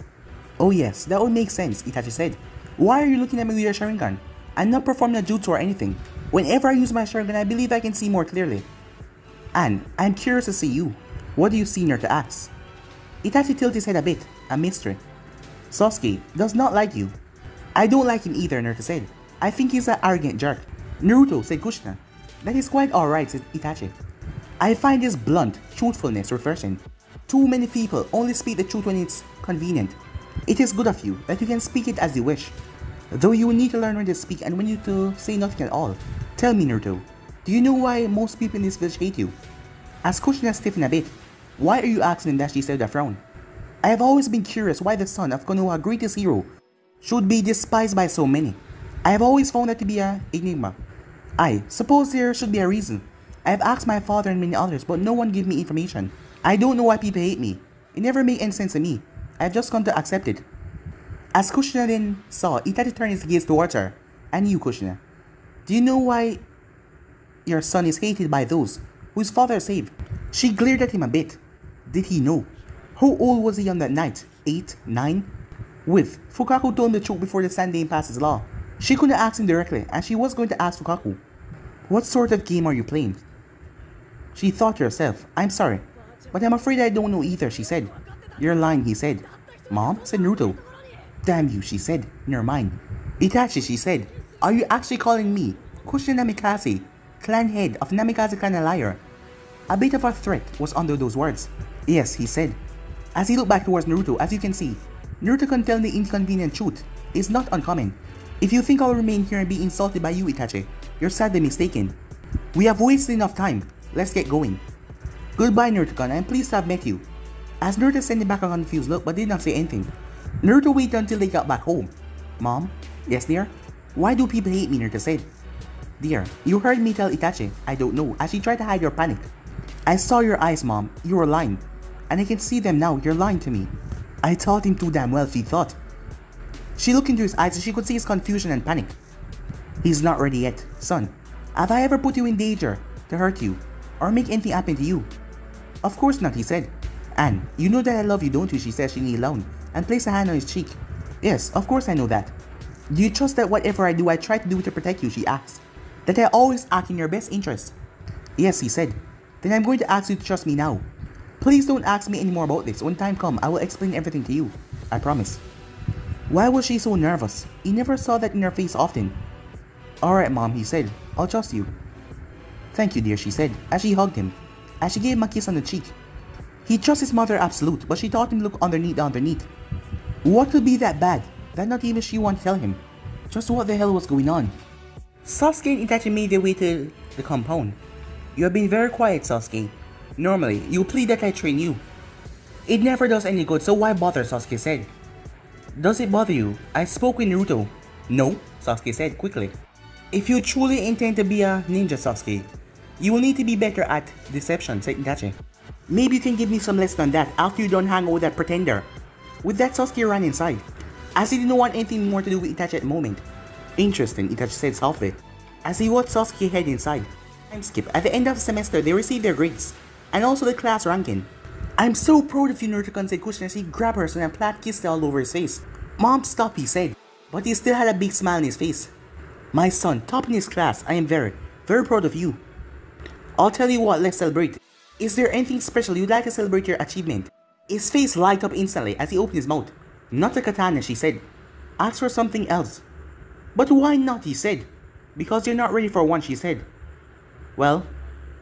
S1: "Oh yes, that would make sense," Itachi said. "Why are you looking at me with your Sharingan? I'm not performing a jutsu or anything. Whenever I use my Sharingan, I believe I can see more clearly. And I'm curious to see you." "What do you see?" Naruto asked. Itachi tilted his head a bit, a mystery. "Sasuke does not like you." "I don't like him either," Naruto said. "I think he's an arrogant jerk." "Naruto," said Kushina. "That is quite alright," said Itachi. "I find his blunt truthfulness refreshing. Too many people only speak the truth when it's convenient. It is good of you that you can speak it as you wish, though you will need to learn when to speak and when you to say nothing at all. Tell me, Naruto, do you know why most people in this village hate you?" As Kushina stiffened a bit, "Why are you asking him that?" she said with a frown. "I have always been curious why the son of Konoha's greatest hero should be despised by so many. I have always found that to be an enigma. I suppose there should be a reason. I have asked my father and many others, but no one gave me information. I don't know why people hate me. It never made any sense to me. I have just come to accept it." As Kushina then saw Itachi turn his gaze towards her, "And you, Kushina, do you know why your son is hated by those whose father saved?" She glared at him a bit. Did he know? How old was he on that night? 8? 9? With Fukaku told him the truth before the Sandane passed his law. She couldn't ask him directly, and she was going to ask Fukaku, "What sort of game are you playing?" She thought to herself, "I'm sorry, but I'm afraid I don't know either," she said. "You're lying," he said. "Mom?" said Naruto. "Damn you," she said, in her mind. "Itachi," she said, "are you actually calling me, Kushina Namikaze, clan head of Namikaze clan, a liar?" A bit of a threat was under those words. "Yes," he said. As he looked back towards Naruto, as you can see, Naruto can tell the inconvenient truth. It's not uncommon. If you think I'll remain here and be insulted by you, Itachi, you're sadly mistaken. We have wasted enough time. Let's get going." "Goodbye, Naruto-kun. I'm pleased to have met you." As Naruto sent him back a confused look but did not say anything. Naruto waited until they got back home. Mom? Yes, dear? Why do people hate me, Naruto said. Dear, you heard me tell Itachi, I don't know, as she tried to hide your panic. I saw your eyes, Mom. You were lying. And I can see them now. You're lying to me. I taught him too damn well, she thought. She looked into his eyes and she could see his confusion and panic. He's not ready yet. Son, have I ever put you in danger to hurt you or make anything happen to you? Of course not, he said. Anne, you know that I love you, don't you? She said. She kneeled down and placed a hand on his cheek. Yes, of course I know that. Do you trust that whatever I do, I try to do to protect you? She asked. That I always act in your best interest. Yes, he said. Then I'm going to ask you to trust me now. Please don't ask me any more about this. When time comes, I will explain everything to you. I promise. Why was she so nervous? He never saw that in her face often. Alright, Mom, he said. I'll trust you. Thank you, dear, she said, as she hugged him, as she gave him a kiss on the cheek. He trusts his mother absolute, but she thought him look underneath. What could be that bad that not even she wanted to tell him? Just what the hell was going on? Sasuke and Itachi made their way to the compound. You have been very quiet, Sasuke. Normally, you plead that I train you. It never does any good, so why bother, Sasuke said. Does it bother you? I spoke with Naruto. No, Sasuke said quickly. If you truly intend to be a ninja, Sasuke, you will need to be better at deception, said Itachi. Maybe you can give me some lesson on that after you don't hang out with that pretender. With that, Sasuke ran inside, as he didn't want anything more to do with Itachi at the moment. Interesting, Itachi said softly, as he watched Sasuke head inside. Time skip. At the end of the semester, they received their grades, and also the class ranking. I'm so proud of you, Naruto, said Kushina as he grabbed her son and Platt kissed all over his face. Mom, stop, he said, but he still had a big smile on his face. My son, top in his class, I am very, very proud of you. I'll tell you what, let's celebrate. Is there anything special you'd like to celebrate your achievement? His face lighted up instantly as he opened his mouth. Not a katana, she said. Ask for something else. But why not, he said. Because you're not ready for one, she said. Well,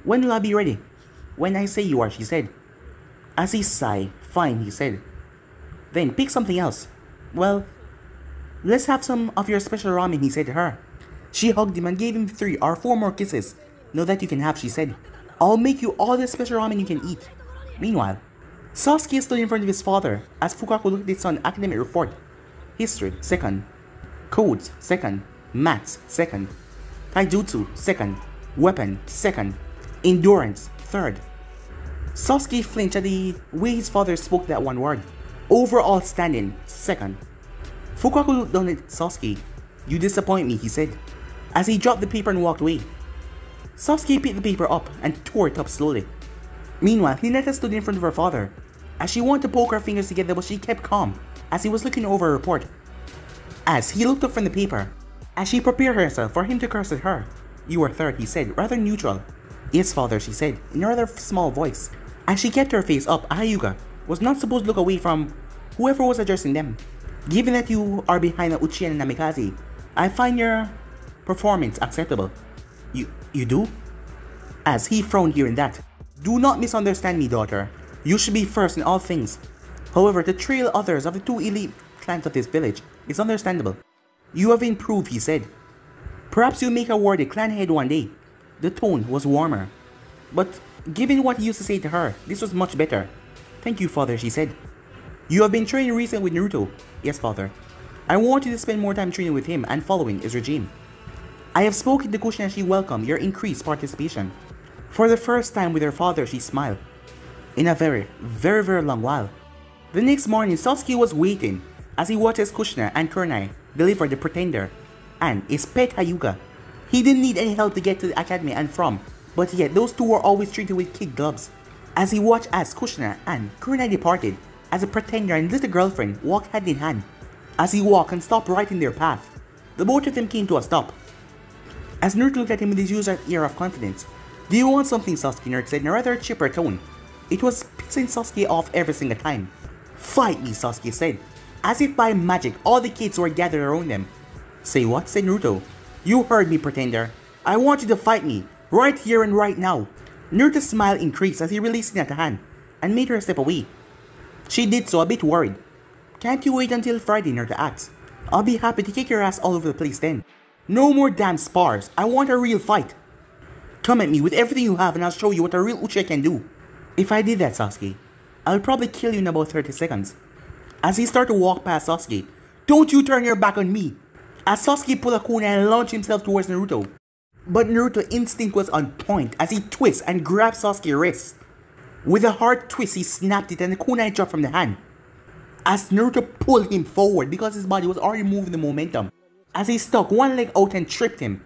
S1: when will I be ready? When I say you are, she said. As he sighed, fine, he said. Then pick something else. Well, let's have some of your special ramen, he said to her. She hugged him and gave him 3 or 4 more kisses. No, that you can have, she said. I'll make you all the special ramen you can eat. Meanwhile, Sasuke stood in front of his father as Fukaku looked at his son's academic report. History, 2nd. Codes, 2nd. Maths, 2nd. Taijutsu, 2nd. Weapon, 2nd. Endurance, 3rd. Sasuke flinched at the way his father spoke that one word. Overall standing, 2nd. Fukaku looked down at Sasuke. You disappoint me, he said, as he dropped the paper and walked away. Sasuke picked the paper up and tore it up slowly. Meanwhile, Hinata stood in front of her father, as she wanted to poke her fingers together, but she kept calm as he was looking over her report. As he looked up from the paper, as she prepared herself for him to curse at her. You were 3rd, he said, rather neutral. Yes, father, she said, in a rather small voice. As she kept her face up, Hyuga was not supposed to look away from whoever was addressing them. Given that you are behind the Uchiha and Namikaze, I find your performance acceptable. You do? As he frowned here and that. Do not misunderstand me, daughter. You should be first in all things. However, to trail others of the 2 elite clans of this village is understandable. You have improved, he said. Perhaps you'll make a worthy clan head one day. The tone was warmer. But given what he used to say to her, this was much better. Thank you, father, she said. You have been training recently with Naruto. Yes, father. I want you to spend more time training with him and following his regime. I have spoken to Kushina and she welcomed your increased participation. For the first time with her father, she smiled. In a very, very long while. The next morning, Sasuke was waiting as he watches Kushina and Kurenai deliver the pretender and his pet Hyuga. He didn't need any help to get to the academy and from, but yet those 2 were always treated with kid gloves. As he watched as Kushina and Kurenai departed, as a pretender and little girlfriend walked hand in hand. As he walked and stopped right in their path, the both of them came to a stop. As Naruto looked at him with his usual air of confidence. Do you want something, Sasuke? Naruto said in a rather chipper tone. It was pissing Sasuke off every single time. Fight me, Sasuke said. As if by magic, all the kids were gathered around them. Say what? Said Naruto. You heard me, pretender. I want you to fight me, right here and right now. Naruto's smile increased as he released Hinata's hand and made her step away. She did so, a bit worried. Can't you wait until Friday, Naruto asked. I'll be happy to kick your ass all over the place then. No more damn spars. I want a real fight. Come at me with everything you have and I'll show you what a real Uchiha can do. If I did that, Sasuke, I'll probably kill you in about 30 seconds. as he started to walk past Sasuke. "Don't you turn your back on me!" As Sasuke pulled a kunai and launched himself towards Naruto. But Naruto's instinct was on point as he twists and grabbed Sasuke's wrist. With a hard twist, he snapped it and the kunai dropped from the hand. As Naruto pulled him forward because his body was already moving the momentum. As he stuck one leg out and tripped him.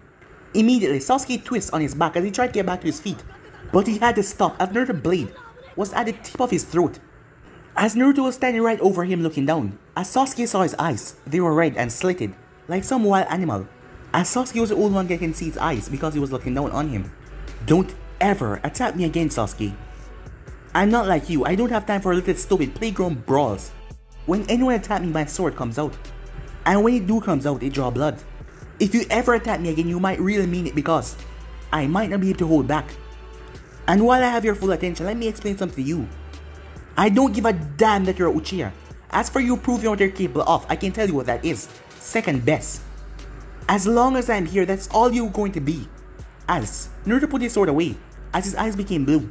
S1: Immediately, Sasuke twists on his back as he tried to get back to his feet. But he had to stop as Naruto's blade was at the tip of his throat. As Naruto was standing right over him looking down, as Sasuke saw his eyes, they were red and slitted, like some wild animal. As Sasuke was the only one getting to see his eyes because he was looking down on him. "Don't ever attack me again, Sasuke. I'm not like you, I don't have time for little stupid playground brawls. When anyone attacks me, my sword comes out. And when it do comes out, it draw blood. If you ever attack me again, you might really mean it because I might not be able to hold back. And while I have your full attention, let me explain something to you. I don't give a damn that you're a Uchiha. As for you proving what you're capable of, I can tell you what that is. Second best. As long as I'm here, that's all you're going to be." As Naruto put his sword away, as his eyes became blue.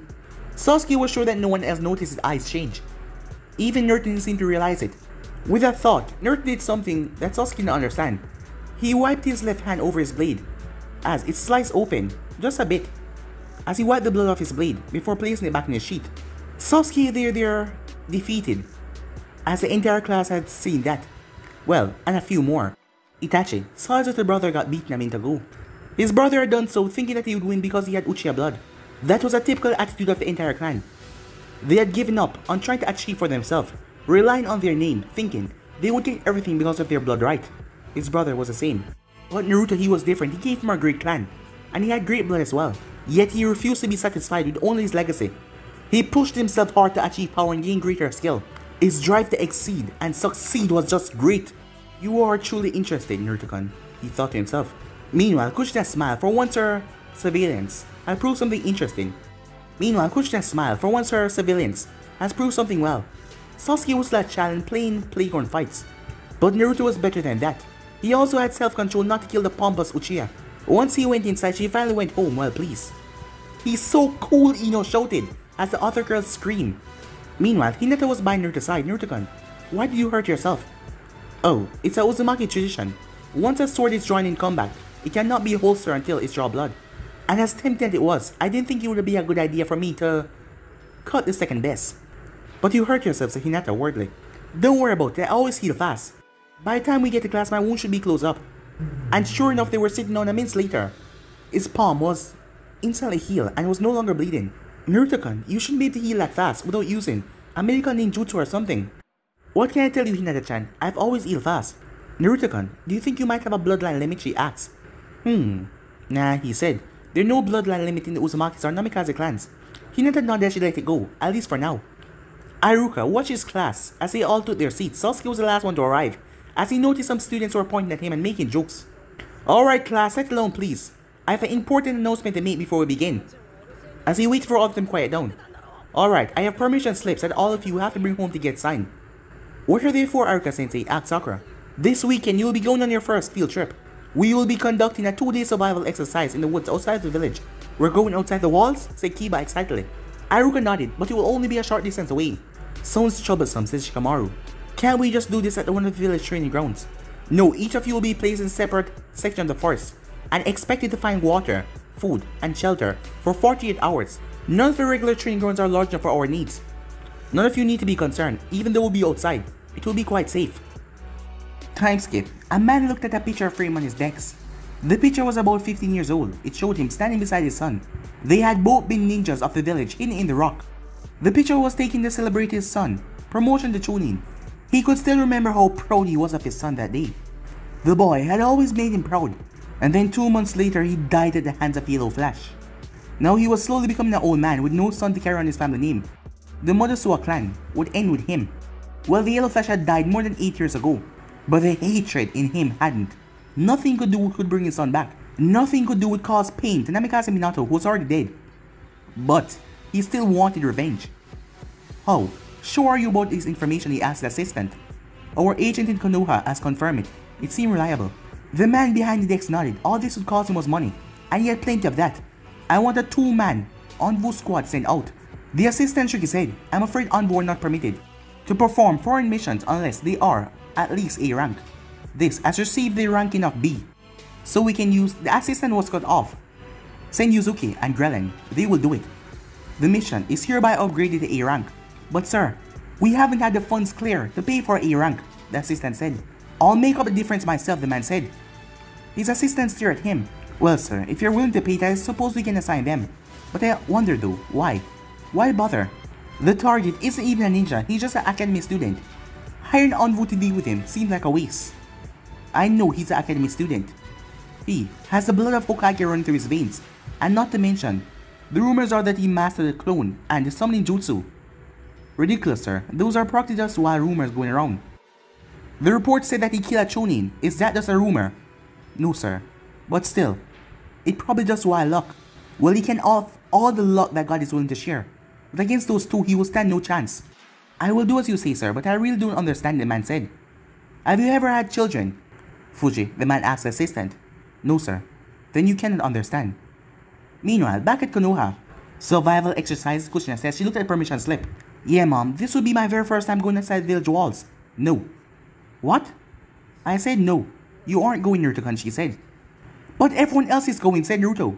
S1: Sasuke was sure that no one else noticed his eyes change. Even Naruto didn't seem to realize it. With that thought, Naruto did something that Sasuke didn't understand. He wiped his left hand over his blade, as it sliced open, just a bit. As he wiped the blood off his blade, before placing it back in his sheath. Sasuke there defeated, as the entire class had seen that. Well, and a few more. Itachi saw his little brother got beaten a minute ago. His brother had done so thinking that he would win because he had Uchiha blood. That was a typical attitude of the entire clan. They had given up on trying to achieve for themselves, relying on their name, thinking they would get everything because of their blood right. His brother was the same. But Naruto, he was different. He came from a great clan, and he had great blood as well. Yet he refused to be satisfied with only his legacy. He pushed himself hard to achieve power and gain greater skill. His drive to exceed and succeed was just great. "You are truly interested, Naruto-kun," he thought to himself. Meanwhile, Kushina smiled. For once her surveillance had proved something interesting. Has proved something well. Sasuke was like child and playing playground fights. But Naruto was better than that. He also had self-control not to kill the pompous Uchiha. Once he went inside, she finally went home well pleased. "He's so cool," Ino shouted as the other girls screamed. Meanwhile, Hinata was by Naruto's side. "Naruto-kun, why did you hurt yourself?" "Oh, it's a Uzumaki tradition. Once a sword is drawn in combat, it cannot be holstered until it's draw blood. And as tempting as it was, I didn't think it would be a good idea for me to cut the second best." "But you hurt yourself," said Hinata worriedly. "Don't worry about it, I always heal fast. By the time we get to class, my wound should be closed up." And sure enough, they were sitting down a minute later. His palm was instantly healed and was no longer bleeding. "Naruto-kun, you shouldn't be able to heal that fast without using a medical ninjutsu or something." "What can I tell you, Hinata-chan? I've always healed fast." "Naruto-kun, do you think you might have a bloodline limit?" she asked. Nah, he said. There are no bloodline limit in the Uzumakis or Namikaze clans. Hinata nodded as she let it go, at least for now. Iruka watched his class as they all took their seats. Sasuke was the last one to arrive, as he noticed some students were pointing at him and making jokes. "Alright class, settle down please. I have an important announcement to make before we begin." As he waited for all of them to quiet down. "Alright, I have permission slips that all of you have to bring home to get signed." "What are they for, Iruka-sensei?" asked Sakura. "This weekend you will be going on your first field trip. We will be conducting a 2-day survival exercise in the woods outside the village." "We're going outside the walls?" said Kiba excitedly. Iruka nodded, but it will only be a short distance away. "Sounds troublesome," said Shikamaru. "Can't we just do this at one of the village training grounds?" "No, each of you will be placed in separate sections of the forest and expected to find water, food, and shelter for 48 hours. None of the regular training grounds are large enough for our needs. None of you need to be concerned, even though we'll be outside. It will be quite safe." Time skip. A man looked at a picture frame on his desk. The picture was about 15 years old. It showed him standing beside his son. They had both been ninjas of the village hidden in the rock. The picture was taken to celebrate his son, promotion to Chunin. He could still remember how proud he was of his son that day. The boy had always made him proud, and then 2 months later he died at the hands of Yellow Flash. Now he was slowly becoming an old man with no son to carry on his family name. The Modosuwa clan would end with him. Well, the Yellow Flash had died more than 8 years ago, but the hatred in him hadn't. Nothing could bring his son back. Nothing could do would cause pain to Namikaze Minato, who was already dead. But he still wanted revenge. "How sure are you about this information?" he asked the assistant. "Our agent in Konoha has confirmed it. It seemed reliable." The man behind the desk nodded. All this would cost him was money, and he had plenty of that. "I want a 2-man envoy squad sent out." The assistant shook his head. "I'm afraid envoy are not permitted." to perform foreign missions unless they are at least A rank. This has received the ranking of B. So we can use the assistant was cut off. Send Yuzuki and Grelin, they will do it. The mission is hereby upgraded to A rank. But sir, we haven't had the funds clear to pay for A rank, the assistant said. I'll make up the difference myself, the man said. His assistant stared at him. Well sir, if you're willing to pay it, I suppose we can assign them. But I wonder though, why? Why bother? The target isn't even a ninja, he's just an academy student. Hiring Envu to deal with him seems like a waste. I know he's an academy student. He has the blood of Hokage running through his veins, and not to mention, the rumors are that he mastered the clone and the summoning jutsu. Ridiculous sir, those are practically just wild rumors going around. The report said that he killed a Chunin, is that just a rumor? No sir, but still, it probably just wild luck. Well, he can off all the luck that God is willing to share, but against those two he will stand no chance. I will do as you say sir, but I really don't understand, the man said. Have you ever had children? Fuji, the man asked the assistant. No sir. Then you cannot understand. Meanwhile, back at Konoha, survival exercise, Kushina says she looked at permission slip. Yeah mom, this would be my very first time going outside village walls. No. What? I said no. You aren't going, Naruto-kun, she said. But everyone else is going, said Naruto.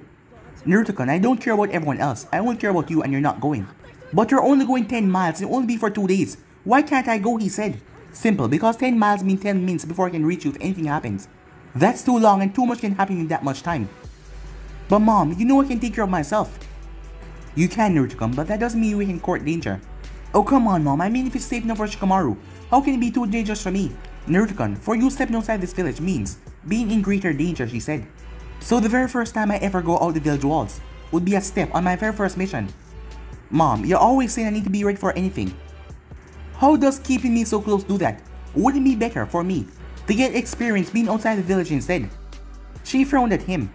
S1: Naruto-kun, I don't care about everyone else. I only care about you and you're not going. But you're only going 10 miles and it'll only be for 2 days. Why can't I go, he said. Simple, because 10 miles mean 10 minutes before I can reach you if anything happens. That's too long and too much can happen in that much time. But mom, you know I can take care of myself. You can, Naruto-kun, but that doesn't mean we can court danger. Oh come on mom, I mean if it's safe enough for Shikamaru, how can it be too dangerous for me? Naruto-kun, for you stepping outside this village means being in greater danger, she said. So the very first time I ever go out the village walls would be a step on my very first mission. Mom, you're always saying I need to be ready for anything. How does keeping me so close do that? Wouldn't it be better for me to get experience being outside the village instead? She frowned at him.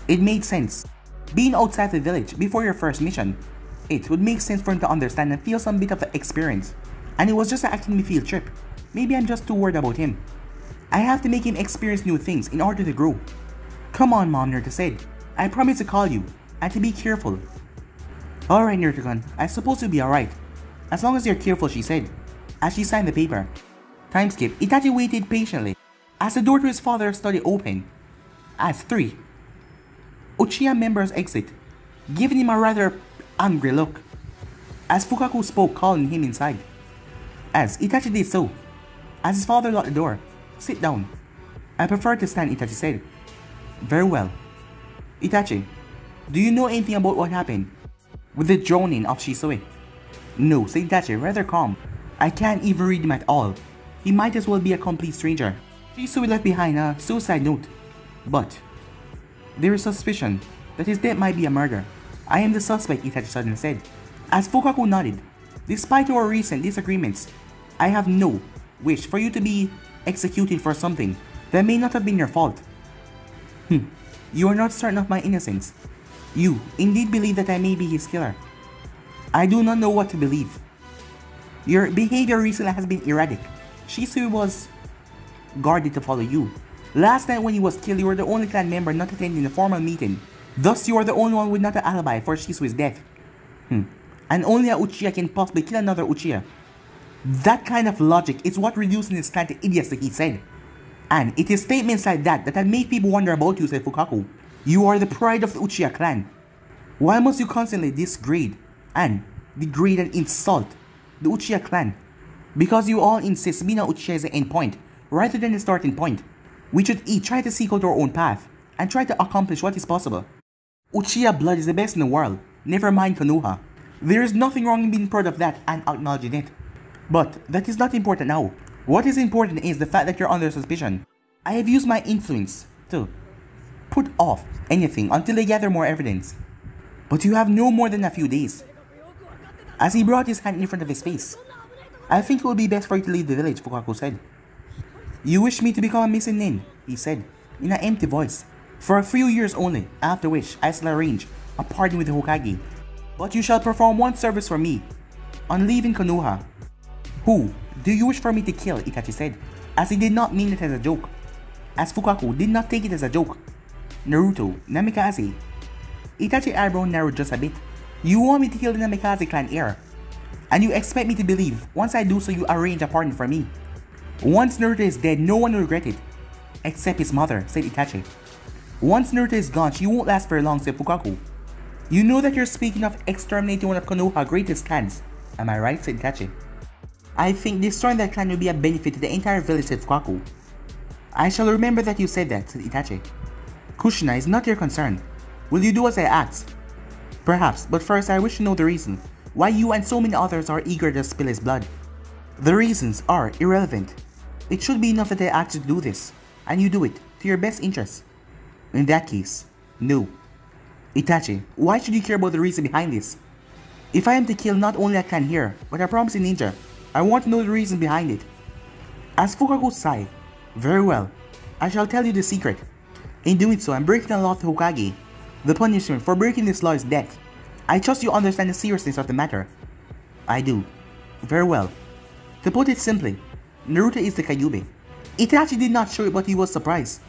S1: It made sense. Being outside the village before your first mission, it would make sense for him to understand and feel some bit of experience. And it was just an academy field trip. Maybe I'm just too worried about him. I have to make him experience new things in order to grow. Come on mom, Naruto said. I promise to call you and to be careful. Alright Naruto-kun, I suppose you'll be alright. As long as you're careful, she said, as she signed the paper. Time skip, Itachi waited patiently as the door to his father's study opened. At 3, Uchiha members exit, giving him a rather angry look, as Fukaku spoke, calling him inside. As Itachi did so, as his father locked the door. Sit down. I prefer to stand, Itachi said. Very well. Itachi, do you know anything about what happened with the droning of Shisui? No, said Itachi, rather calm. I can't even read him at all. He might as well be a complete stranger. Shisui left behind a suicide note. But there is suspicion that his death might be a murder. I am the suspect, Itachi suddenly said. As Fukaku nodded, despite our recent disagreements, I have no wish for you to be executed for something that may not have been your fault. You are not certain of my innocence. You indeed believe that I may be his killer. I do not know what to believe. Your behavior recently has been erratic. Shisui was guarded to follow you. Last night when he was killed, you were the only clan member not attending the formal meeting. Thus, you are the only one with not an alibi for Shisui's death. And only a Uchiha can possibly kill another Uchiha. That kind of logic is what reducing his clan to idiocy, he said. And it is statements like that that have made people wonder about you, said Fukaku. You are the pride of the Uchiha clan. Why must you constantly degrade and insult the Uchiha clan? Because you all insist being a Uchiha is the end point, rather than the starting point. We should each try to seek out our own path, and try to accomplish what is possible. Uchiha blood is the best in the world, never mind Konoha. There is nothing wrong in being proud of that and acknowledging it. But that is not important now. What is important is the fact that you're under suspicion. I have used my influence to put off anything until they gather more evidence. But you have no more than a few days. As he brought his hand in front of his face. I think it will be best for you to leave the village, Fukaku said. You wish me to become a missing nin, he said, in an empty voice. For a few years only, after which I shall arrange a party with the Hokage. But you shall perform one service for me. On leaving Konoha. Who do you wish for me to kill, Itachi said, as he did not mean it as a joke. As Fukaku did not take it as a joke. Naruto, Namikaze. Itachi's eyebrow narrowed just a bit. You want me to kill the Namikaze clan heir? And you expect me to believe once I do so you arrange a pardon for me. Once Naruto is dead, no one will regret it. Except his mother, said Itachi. Once Naruto is gone, she won't last very long, said Fukaku. You know that you're speaking of exterminating one of Konoha's greatest clans. Am I right, said Itachi. I think destroying that clan will be a benefit to the entire village, said Fukaku. I shall remember that you said that, said Itachi. Kushina is not your concern. Will you do as I ask? Perhaps, but first I wish to know the reason why you and so many others are eager to spill his blood. The reasons are irrelevant. It should be enough that I ask you to do this, and you do it, to your best interest. In that case, no. Itachi, why should you care about the reason behind this? If I am to kill not only a clan here, but a promising ninja, I want to know the reason behind it. As Fukaku sighed, very well, I shall tell you the secret. In doing so, I'm breaking the law of the Hokage. The punishment for breaking this law is death. I trust you understand the seriousness of the matter. I do. Very well. To put it simply, Naruto is the Kyuubi. Itachi did not show it, but he was surprised.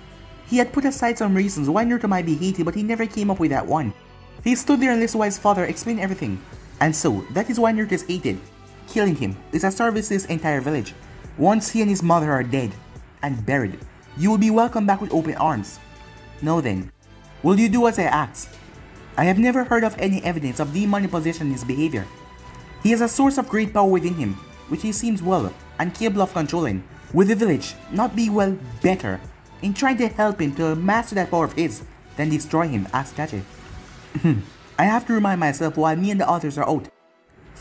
S1: He had put aside some reasons why Naruto might be hated, but he never came up with that one. He stood there and listened while his father explained everything. And so, that is why Naruto is hated. Killing him is a service to his entire village. Once he and his mother are dead and buried, you will be welcomed back with open arms. Now then, will you do as I ask? I have never heard of any evidence of demonic possession in his behavior. He has a source of great power within him, which he seems well and capable of controlling. Will the village not be better in trying to help him to master that power of his than destroy him, asked Itachi. I have to remind myself while me and the others are out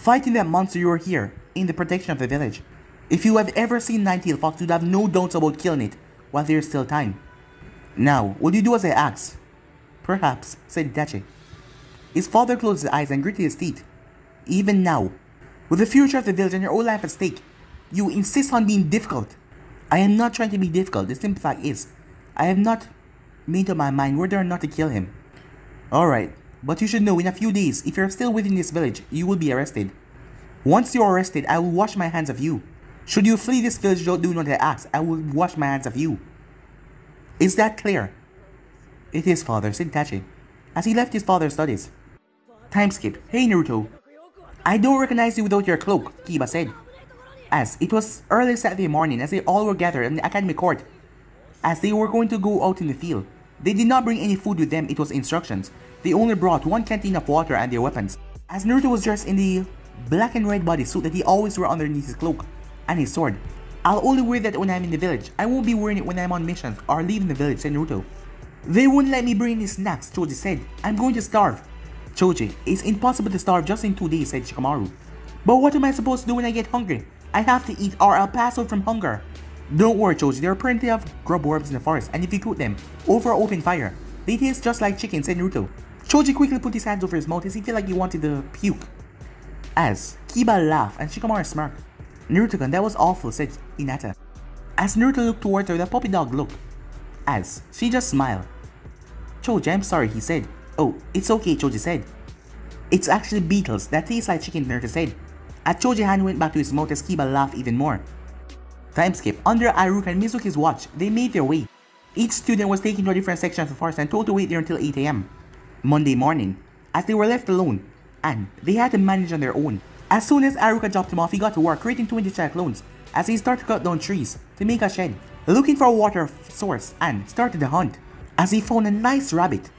S1: fighting that monster you are here in the protection of the village. If you have ever seen Nine-Tailed Fox, you'd have no doubts about killing it while there is still time. Now, will you do as I ask? Perhaps, said Itachi. His father closed his eyes and gritted his teeth. Even now, with the future of the village and your own life at stake, you insist on being difficult. I am not trying to be difficult. The simple fact is, I have not made up my mind whether or not to kill him. Alright, but you should know in a few days, if you're still within this village, you will be arrested. Once you're arrested, I will wash my hands of you. Should you flee this village without doing what I ask, I will wash my hands of you. Is that clear? It is, father, said Itachi, as he left his father's studies. Time skip. Hey Naruto. I don't recognize you without your cloak, Kiba said. As it was early Saturday morning as they all were gathered in the academy court. As they were going to go out in the field. They did not bring any food with them, it was instructions. They only brought one canteen of water and their weapons. As Naruto was dressed in the black and red bodysuit that he always wore underneath his cloak and his sword. I'll only wear that when I'm in the village. I won't be wearing it when I'm on missions or leaving the village, said Naruto. They wouldn't let me bring any snacks, Choji said. I'm going to starve. Choji, it's impossible to starve just in 2 days, said Shikamaru. But what am I supposed to do when I get hungry? I have to eat or I'll pass out from hunger. Don't worry, Choji, there are plenty of grub worms in the forest, and if you cook them over open fire, they taste just like chicken, said Naruto. Choji quickly put his hands over his mouth as he felt like he wanted to puke. As Kiba laughed and Shikamaru smirked. Naruto-kun, that was awful, said Hinata. As Naruto looked towards her, the puppy dog looked. As she just smiled. Choji, I'm sorry, he said. Oh, it's okay, Choji said. It's actually beetles that taste like chicken, Naruto said. As Choji's hand went back to his mouth as Kiba laughed even more. Time skip. Under Iruka and Mizuki's watch, they made their way. Each student was taken to a different section of the forest and told to wait there until 8 AM. Monday morning, as they were left alone, and they had to manage on their own. As soon as Iruka dropped him off, he got to work creating 20 cyclones as he started to cut down trees to make a shed, looking for a water source and started the hunt as he found a nice rabbit.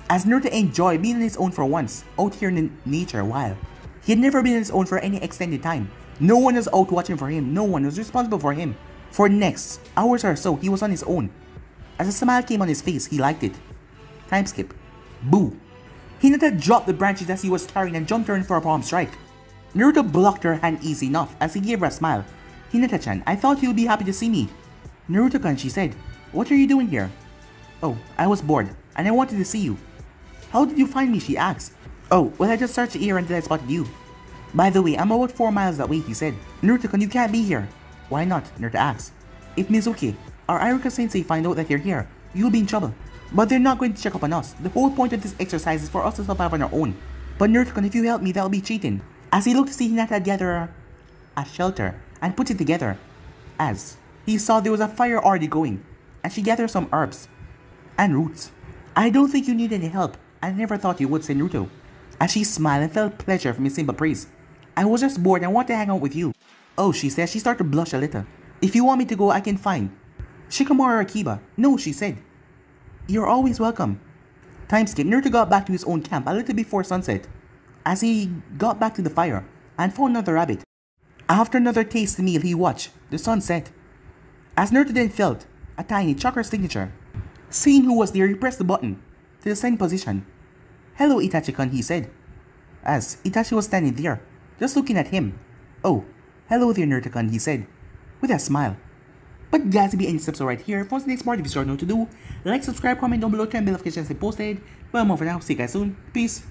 S1: As Naruto enjoyed being on his own for once, out here in nature while he had never been on his own for any extended time. No one was out watching for him, no one was responsible for him. For the next hours or so, he was on his own. As a smile came on his face, he liked it. Time skip. Boo! Hinata dropped the branches as he was carrying and jumped her in for a palm strike. Naruto blocked her hand easy enough as he gave her a smile. Hinata-chan, I thought you'd be happy to see me. Naruto-kun, she said. What are you doing here? Oh, I was bored, and I wanted to see you. How did you find me, she asked. Oh, well I just searched the air until I spotted you. By the way, I'm about 4 miles away, he said. Naruto-kun, you can't be here. Why not? Naruto asked. If Mizuki or Iruka-sensei find out that you're here, you'll be in trouble. But they're not going to check up on us. The whole point of this exercise is for us to survive on our own. But Naruto-kun, if you help me, that'll be cheating. As he looked to see Hinata gather a shelter and put it together. As he saw there was a fire already going, and she gathered some herbs and roots. I don't think you need any help. I never thought you would, say Naruto. As she smiled and felt pleasure from his simple praise. I was just bored and want to hang out with you. Oh, she said. She started to blush a little. If you want me to go, I can find Shikamaru or Akiba. No, she said. You're always welcome. Time skip. Naruto got back to his own camp a little before sunset. As he got back to the fire and found another rabbit. After another tasty meal, he watched the sun set. As Naruto then felt a tiny chakra signature. Seeing who was there, he pressed the button to the send position. Hello, Itachi-kun, he said. As Itachi was standing there, just looking at him. Oh, hello there, Naruto-kun, he said, with a smile. But glad to be any steps right here. For the next part, if you know what to do, like, subscribe, comment down below, turn bell notifications and posted. But more for now, see you guys soon. Peace.